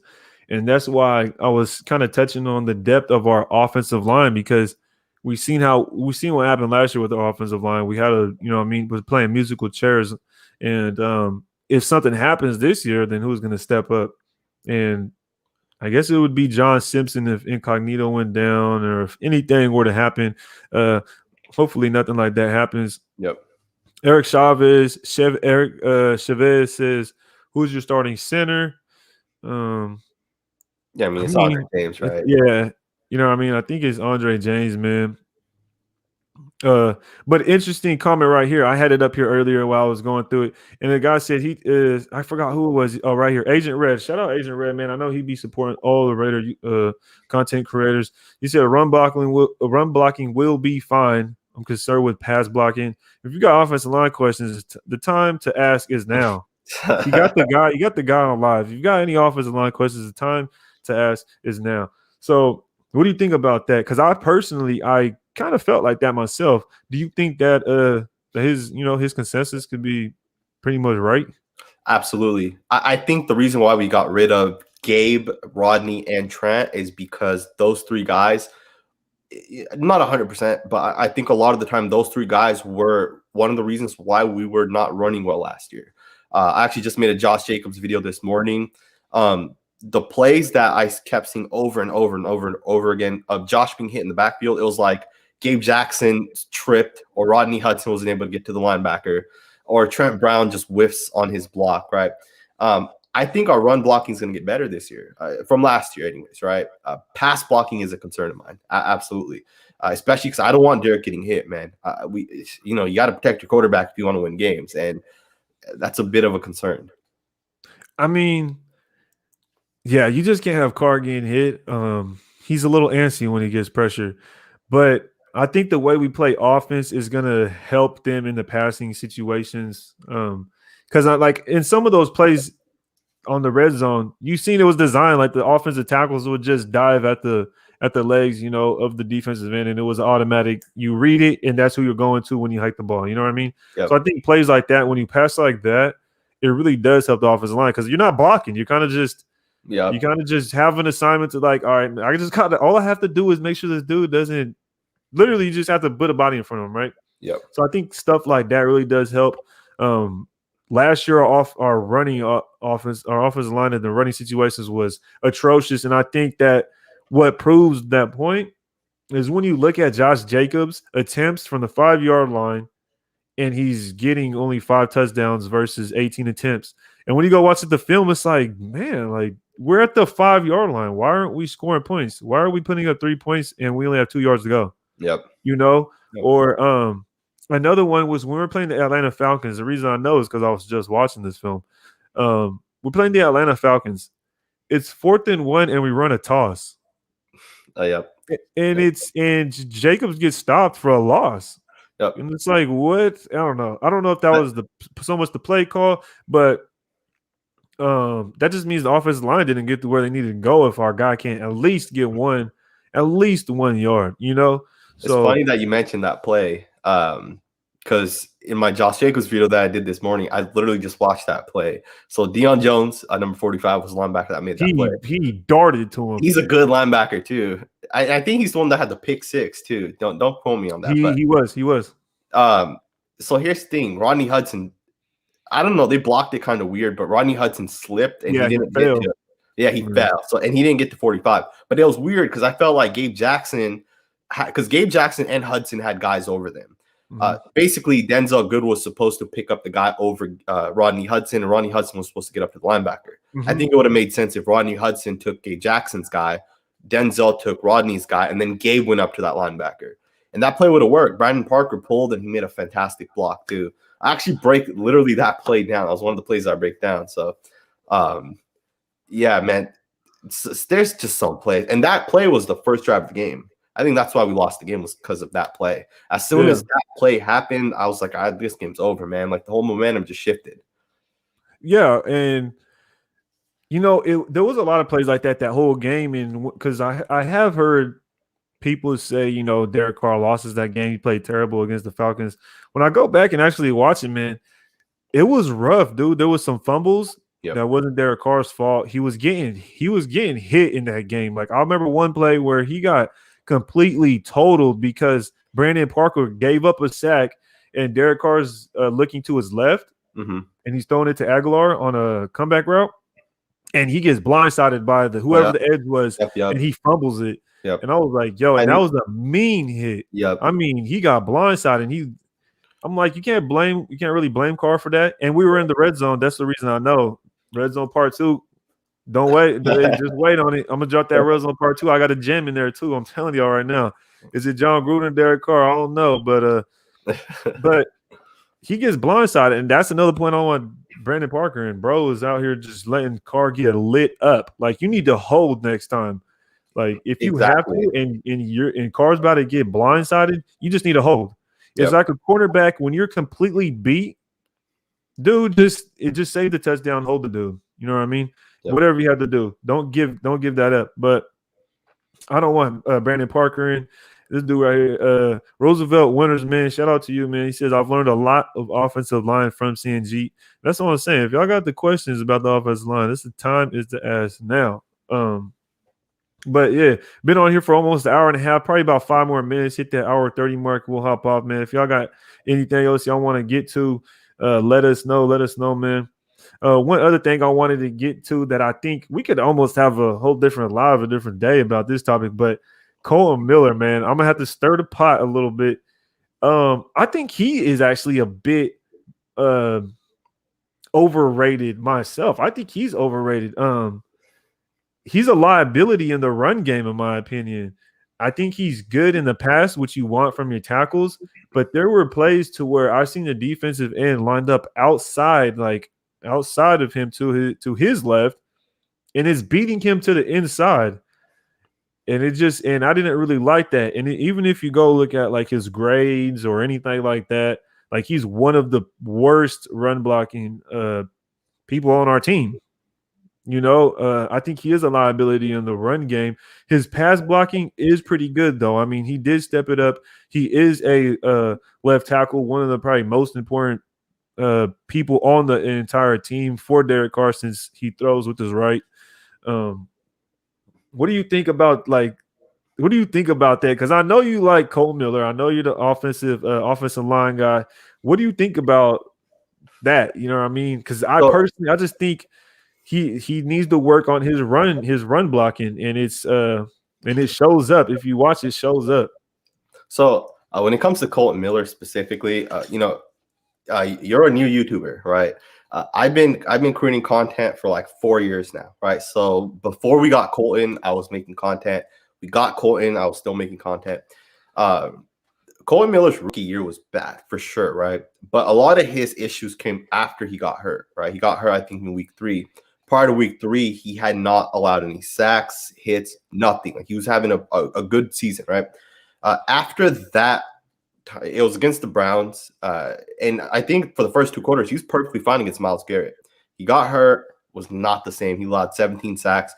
And that's why I was kind of touching on the depth of our offensive line, because we've seen what happened last year with our offensive line. We had was playing musical chairs. And if something happens this year, then who's going to step up? And I guess it would be John Simpson if Incognito went down, or if anything were to happen. Hopefully nothing like that happens. Yep. Eric Chavez says, "Who's your starting center?" Yeah, I mean I it's Andre mean, James, right? yeah, you know what I mean? I think it's Andre James, man. But interesting comment right here. I had it up here earlier while I was going through it, and the guy said he is. I forgot who it was. Oh, right here, Agent Red. Shout out Agent Red, man. I know he be supporting all the Raider content creators. He said run blocking will be fine. I'm concerned with pass blocking. If you got offensive line questions, the time to ask is now. He got the guy. You got the guy on live. If you got any offensive line questions, the time to ask is now. So, what do you think about that? Because I kind of felt like that myself. Do you think that his consensus could be pretty much right? Absolutely. I think the reason why we got rid of Gabe, Rodney, and Trent is because those three guys, not 100%, but I think a lot of the time those three guys were one of the reasons why we were not running well last year. I actually just made a Josh Jacobs video this morning. The plays that I kept seeing over and over and over and over again of Josh being hit in the backfield, it was like Gabe Jackson tripped or Rodney Hudson wasn't able to get to the linebacker or Trent Brown just whiffs on his block, right? I think our run blocking is going to get better this year from last year anyways, right? Pass blocking is a concern of mine. Absolutely. Especially because I don't want Derek getting hit, man. You got to protect your quarterback if you want to win games. And that's a bit of a concern. I mean, yeah, you just can't have Carr getting hit. He's a little antsy when he gets pressure, but I think the way we play offense is gonna help them in the passing situations. Because like in some of those plays on the red zone, you seen it was designed like the offensive tackles would just dive at the legs, of the defensive end, and it was automatic. You read it, and that's who you're going to when you hike the ball. You know what I mean? Yep. So I think plays like that, when you pass like that, it really does help the offensive line because you're not blocking. You're kind of just you kind of just have an assignment to like, all right, I just got all I have to do is make sure this dude doesn't. Literally, you just have to put a body in front of him, right? Yep. So I think stuff like that really does help. Last year, our offensive line in the running situations was atrocious, and I think that what proves that point is when you look at Josh Jacobs' attempts from the 5-yard line, and he's getting only 5 touchdowns versus 18 attempts. And when you go watch the film, it's like, man, like we're at the 5-yard line. Why aren't we scoring points? Why are we putting up 3 points and we only have 2 yards to go? Yep. Yep. Or another one was when we were playing the Atlanta Falcons. The reason I know is because I was just watching this film. We're playing the Atlanta Falcons. It's 4th and 1, and we run a toss. Yep. And Jacobs gets stopped for a loss. Yep. And it's like, what? I don't know. I don't know if that was so much the play call, but that just means the offensive line didn't get to where they needed to go if our guy can't at least get at least 1 yard, So it's funny that you mentioned that play. Because in my Josh Jacobs video that I did this morning, I literally just watched that play. So Deion Jones, number 45, was the linebacker that made that play. He darted to him. He's a good linebacker too. I think he's the one that had the pick six too. Don't quote me on that. He was. So here's the thing, Rodney Hudson. I don't know. They blocked it kind of weird, but Rodney Hudson slipped and he didn't get to it. Yeah, he fell. So and he didn't get to 45. But it was weird because I felt like Gabe Jackson and Hudson had guys over them. Basically, Denzel Good was supposed to pick up the guy over Rodney Hudson, and Rodney Hudson was supposed to get up to the linebacker. I think it would have made sense if Rodney Hudson took Gabe Jackson's guy, Denzel took Rodney's guy, and then Gabe went up to that linebacker. And that play would have worked. Brandon Parker pulled, and he made a fantastic block, too. I actually break literally that play down. That was one of the plays I break down. So, yeah, man, there's just some plays. And that play was the first drive of the game. I think that's why we lost the game was because of that play. As soon as that play happened, I was like, this game's over, man. Like the whole momentum just shifted. Yeah, and there was a lot of plays like that whole game, and because I have heard people say, Derek Carr loses that game. He played terrible against the Falcons. When I go back and actually watch it, man, it was rough, dude. There was some fumbles. That wasn't Derek Carr's fault. He was getting hit in that game. Like I remember one play where he got completely totaled because Brandon Parker gave up a sack and Derek Carr's looking to his left and he's throwing it to Aguilar on a comeback route and he gets blindsided by whoever the edge was and he fumbles it. And I was like, yo, and that was a mean hit. I mean, he got blindsided and I'm like, you can't really blame Carr for that. And we were in the red zone. That's the reason I know. Red zone part 2, Don't wait. Just wait on it. I'm gonna drop that red zone part 2. I got a gem in there too. I'm telling y'all right now. Is it John Gruden, Derek Carr? I don't know, but he gets blindsided, and that's another point I want Brandon Parker and bro is out here just letting Carr get lit up. Like, you need to hold next time. Like, if you have Exactly. to, and Carr's about to get blindsided, you just need to hold. It's Yep. like a quarterback when you're completely beat, dude. Just save the touchdown, hold the dude. You know what I mean? Yep. Whatever you have to do, don't give that up. But I don't want Brandon Parker in. This dude right here, Roosevelt Winters, man. Shout out to you, man. He says, I've learned a lot of offensive line from CNG. That's what I'm saying. If y'all got the questions about the offensive line, this is the time is to ask now. But yeah, been on here for almost an hour and a half, probably about 5 more minutes. Hit that hour 30 mark. We'll hop off, man. If y'all got anything else y'all want to get to, let us know. Let us know, man. One other thing I wanted to get to that I think we could almost have a whole different live, a different day about this topic, but Colton Miller, man, I'm gonna have to stir the pot a little bit. I think he is actually a bit overrated myself. I think he's overrated. He's a liability in the run game, in my opinion. I think he's good in the pass, which you want from your tackles, but there were plays to where I've seen the defensive end lined up outside of him to his left, and it's beating him to the inside. And I didn't really like that. And even if you go look at like his grades or anything like that, like he's one of the worst run blocking people on our team. You know, I think he is a liability in the run game. His pass blocking is pretty good, though. I mean, he did step it up. He is a left tackle, one of the probably most important people on the entire team for Derek Carr since he throws with his right. What do you think about that? Because I know you like Cole Miller. I know you're the offensive line guy. What do you think about that? You know what I mean? Because I just think he needs to work on his run blocking, and it shows up. If you watch, it shows up. So when it comes to Colton Miller specifically, you're a new YouTuber, right? I've been creating content for like 4 years now, right? So before we got Colton, I was making content. We got Colton, I was still making content. Colton Miller's rookie year was bad for sure, right? But a lot of his issues came after he got hurt, right? He got hurt, I think, in week 3. Prior to week 3, he had not allowed any sacks, hits, nothing. Like, he was having a good season, right? After that, it was against the Browns. And I think for the first 2 quarters, he was perfectly fine against Myles Garrett. He got hurt, was not the same. He allowed 17 sacks.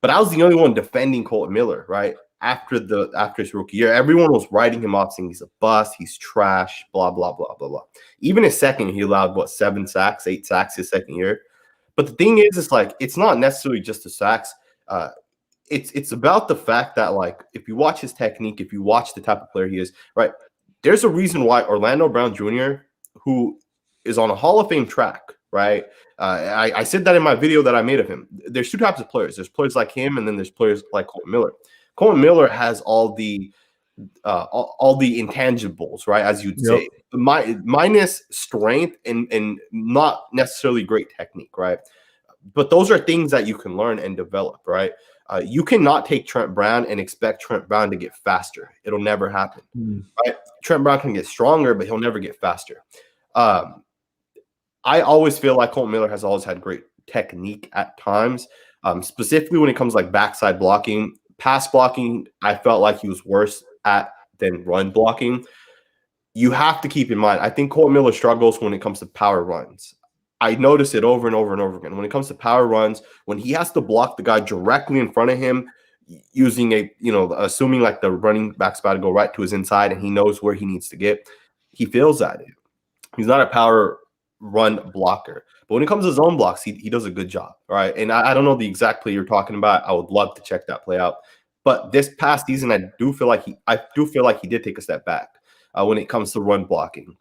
But I was the only one defending Colton Miller, right? After his rookie year, everyone was writing him off, saying he's a bust, he's trash, blah, blah, blah, blah, blah. Even his second year, he allowed, 7 sacks, 8 sacks his second year. But the thing is like, it's not necessarily just the sacks. It's about the fact that, like, if you watch his technique, if you watch the type of player he is, right, there's a reason why Orlando Brown Jr., who is on a Hall of Fame track, right? I said that in my video that I made of him. There's 2 types of players. There's players like him, and then there's players like Colton Miller. Colton Miller has all the intangibles, right, as you'd say, minus strength and not necessarily great technique, right? But those are things that you can learn and develop, right? You cannot take Trent Brown and expect Trent Brown to get faster. It'll never happen, right? Trent Brown can get stronger, but he'll never get faster. I always feel like Colton Miller has always had great technique at times, specifically when it comes like backside blocking. Pass blocking, I felt like he was worse at than run blocking. You have to keep in mind, I think Colton Miller struggles when it comes to power runs. I notice it over and over and over again. When it comes to power runs, when he has to block the guy directly in front of him, using assuming like the running back's about to go right to his inside and he knows where he needs to get, he fails at it. He's not a power run blocker. But when it comes to zone blocks, he does a good job, right? And I don't know the exact play you're talking about. I would love to check that play out. But this past season, I do feel like he did take a step back when it comes to run blocking.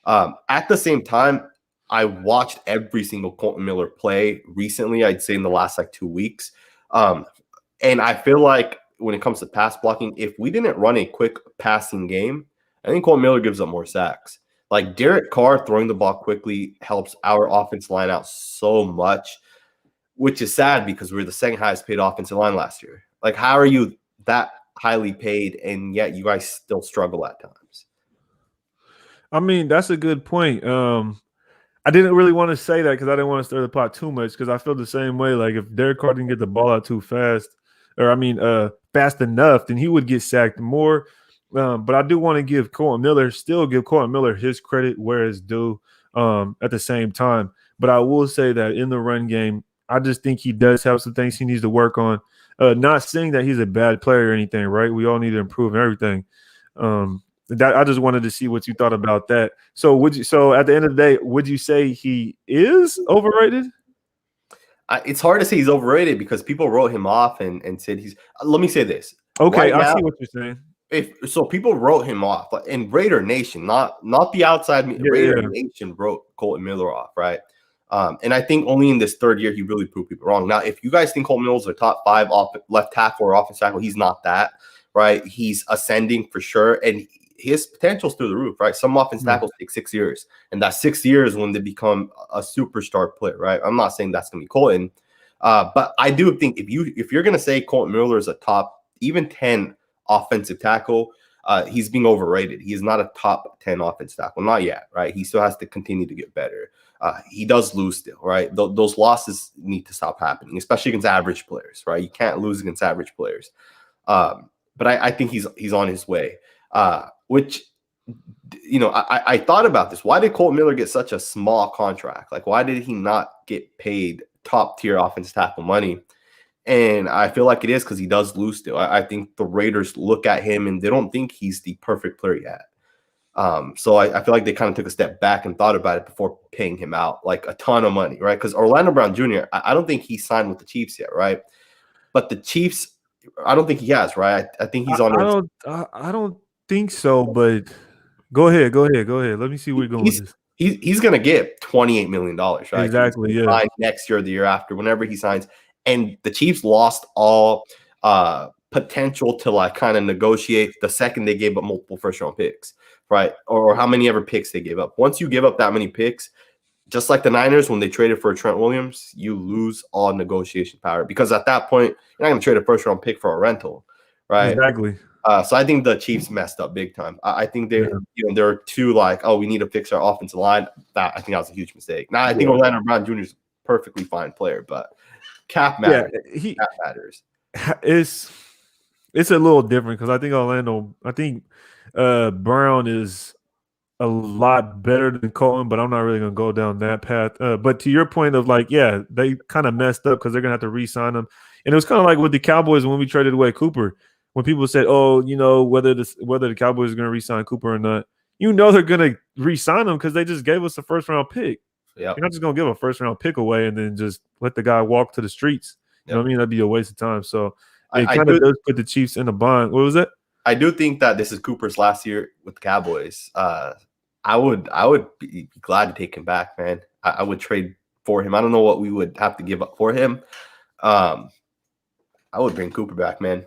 At the same time, I watched every single Colton Miller play recently, I'd say in the last like 2 weeks. And I feel like when it comes to pass blocking, if we didn't run a quick passing game, I think Colton Miller gives up more sacks. Like, Derek Carr throwing the ball quickly helps our offense line out so much. which is sad because we were the second highest paid offensive line last year. Like, how are you that highly paid and yet you guys still struggle at times? I mean, that's a good point. I didn't really want to say that because I didn't want to stir the pot too much because I feel the same way. Like if Derek Carr didn't get the ball out too fast, or I mean, fast enough, then he would get sacked more. But I do want to give Colton Miller his credit where it's due. At the same time, but I will say that in the run game, I just think he does have some things he needs to work on. Not saying that he's a bad player or anything, right? We all need to improve everything. That I just wanted to see what you thought about that. So at the end of the day, would you say he is overrated? It's hard to say he's overrated because people wrote him off and said he's. Let me say this. Okay, Right I now, see what you're saying. if so, people wrote him off in Raider Nation, not the outside. Raider Nation wrote Colton Miller off, right? And I think only in this third year he really proved people wrong. Now, if you guys think Colton Miller's a top 5 left tackle or offensive tackle, he's not that, right? He's ascending for sure, and his potential's through the roof, right? Some offensive tackles take 6 years, and that 6 years when they become a superstar player, right? I'm not saying that's gonna be Colton, but I do think if you're gonna say Colton Miller is a top even 10 offensive tackle, he's being overrated. He is not a top 10 offensive tackle, not yet, right? He still has to continue to get better. He does lose still, right? Those losses need to stop happening, especially against average players, right? You can't lose against average players. But I think he's on his way. Which, I thought about this. Why did Colton Miller get such a small contract? Like, why did he not get paid top tier offensive tackle money? And I feel like it is because he does lose still. I think the Raiders look at him and they don't think he's the perfect player yet. So I feel like they kind of took a step back and thought about it before paying him out like a ton of money, right? Because Orlando Brown Jr., I don't think he signed with the Chiefs yet, right? But the Chiefs, I don't think he has, right? I think he's on. I don't think so, but go ahead. Let me see where you're going with this. He's going to get $28 million, right? Exactly, yeah. Next year or the year after, whenever he signs. And the Chiefs lost all potential to like kind of negotiate the second they gave up multiple first-round picks, right? Or how many ever picks they gave up. Once you give up that many picks, just like the Niners, when they traded for Trent Williams, you lose all negotiation power because at that point, you're not going to trade a first-round pick for a rental, right? Exactly. So I think the Chiefs messed up big time. I think they're too like, oh, we need to fix our offensive line. I think that was a huge mistake. Now I think Orlando Brown Jr. is a perfectly fine player, but cap matters. Yeah, cap matters. It's a little different because I think Brown is a lot better than Colton, but I'm not really gonna go down that path. But to your point of like, yeah, they kind of messed up because they're gonna have to re-sign him, and it was kind of like with the Cowboys when we traded away Cooper. When people said, "Oh, whether the Cowboys are gonna re-sign Cooper or not," they're gonna re-sign him because they just gave us a first-round pick. Yep. You're not just gonna give a first-round pick away and then just let the guy walk to the streets. You know what I mean? That'd be a waste of time. So it kind of does put the Chiefs in a bind. What was that? I do think that this is Cooper's last year with the Cowboys. I would be glad to take him back, man. I would trade for him. I don't know what we would have to give up for him. I would bring Cooper back, man.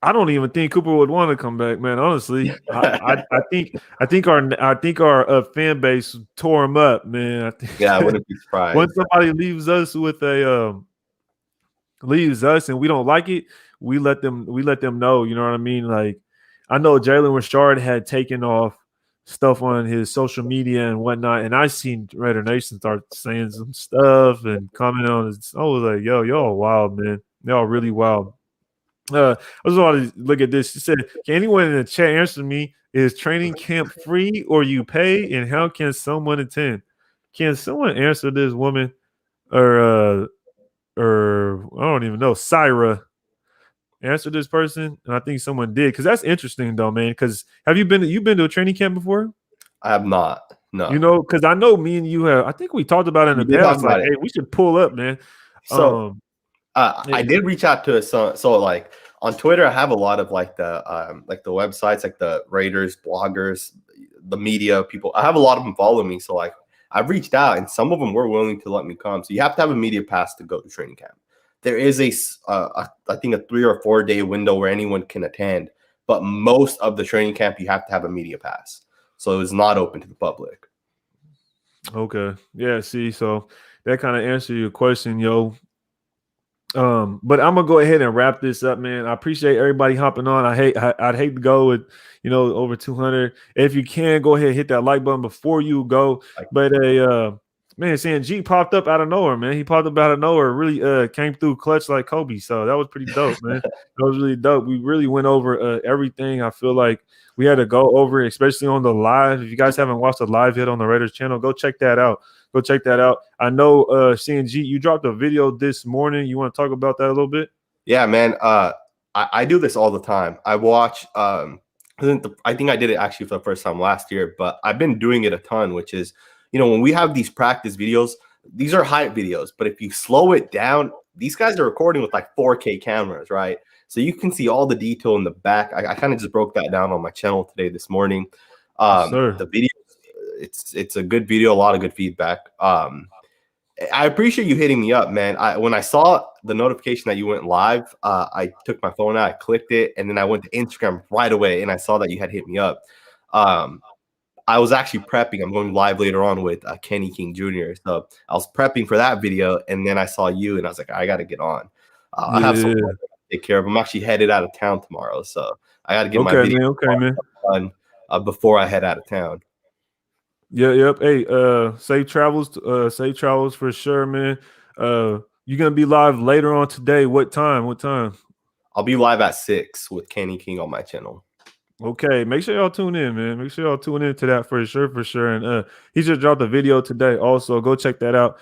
I don't even think Cooper would want to come back, man. Honestly, I think our fan base tore him up, man. I wouldn't be surprised. When somebody leaves us with and we don't like it, we let them know. You know what I mean? Like, I know Jalen Richard had taken off stuff on his social media and whatnot, and I seen Raider Nation start saying some stuff and commenting on it. I was like, yo, y'all wild, man. Y'all really wild. I just want to look at this. She said, can anyone in the chat answer me? Is training camp free or you pay? And how can someone attend? Can someone answer this woman? Or I don't even know. Syra. Answer this person. And I think someone did. Because that's interesting though, man. Because you've been to a training camp before? I have not. No. Because I know me and you have. I think we talked about it in the past. Like, hey, we should pull up, man. So I did reach out to so like on Twitter, I have a lot of like the websites, like the Raiders, bloggers, the media people. I have a lot of them follow me. So like I've reached out and some of them were willing to let me come. So you have to have a media pass to go to training camp. There is I think a 3 or 4 day window where anyone can attend, but most of the training camp you have to have a media pass. So it's not open to the public. Okay. Yeah, see, so that kind of answers your question, yo. But I'm gonna go ahead and wrap this up, man. I appreciate everybody hopping on. I'd hate to go with over 200. If you can, go ahead and hit that like button before you go. Like, But man, saying G popped up out of nowhere, man. He popped up out of nowhere, really came through clutch like Kobe. So that was pretty dope, man. That was really dope. We really went over everything. I feel like we had to go over it, especially on the live. If you guys haven't watched the live yet on the Raiders channel, go check that out. Go check that out. I know CNG, you dropped a video this morning. You want to talk about that a little bit? yeah, man. I do this all the time. I watch. I think I did it actually for the first time last year, but I've been doing it a ton. Which is, when we have these practice videos, these are hype videos. But if you slow it down, these guys are recording with like 4K cameras, right? So you can see all the detail in the back. I kind of just broke that down on my channel today this morning. Yes, sir. The video, it's a good video, a lot of good feedback. I appreciate you hitting me up, man. When I saw the notification that you went live, I took my phone out, I clicked it, and then I went to Instagram right away, and I saw that you had hit me up. I was actually prepping. I'm going live later on with Kenny King Jr. So I was prepping for that video, and then I saw you, and I was like, I got to get on. I have some work to take care of. I'm actually headed out of town tomorrow, so I got to get my video done before I head out of town. Yeah, yep. Hey, safe travels for sure, man. You're gonna be live later on today. What time? What time? I'll be live at 6 with Kenny King on my channel. Okay, make sure y'all tune in, man. Make sure y'all tune in to that for sure. And he just dropped a video today. Also, go check that out.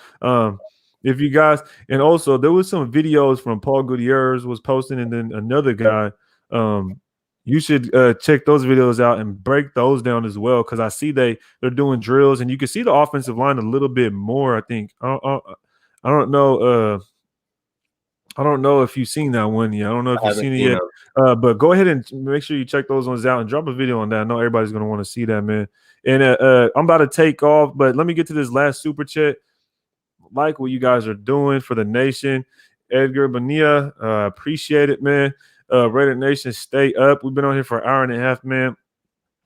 If you guys, and also there was some videos from Paul Gutierrez was posting, and then another guy. You should check those videos out and break those down as well, because I see they're doing drills, and you can see the offensive line a little bit more. I think I don't know. I don't know if you've seen that one yet. I don't know if you've seen it yet. But go ahead and make sure you check those ones out and drop a video on that. I know everybody's going to want to see that, man. And I'm about to take off, but let me get to this last super chat. Like what you guys are doing for the nation. Edgar Bonilla, appreciate it, man. Raider Nation, stay up. We've been on here for an hour and a half, man.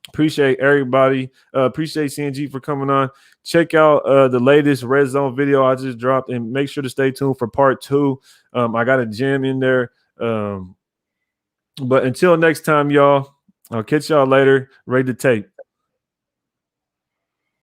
Appreciate everybody. Appreciate CNG for coming on. Check out the latest Red Zone video I just dropped, and make sure to stay tuned for part 2. I got a gem in there. But until next time, y'all, I'll catch y'all later. Ready to tape.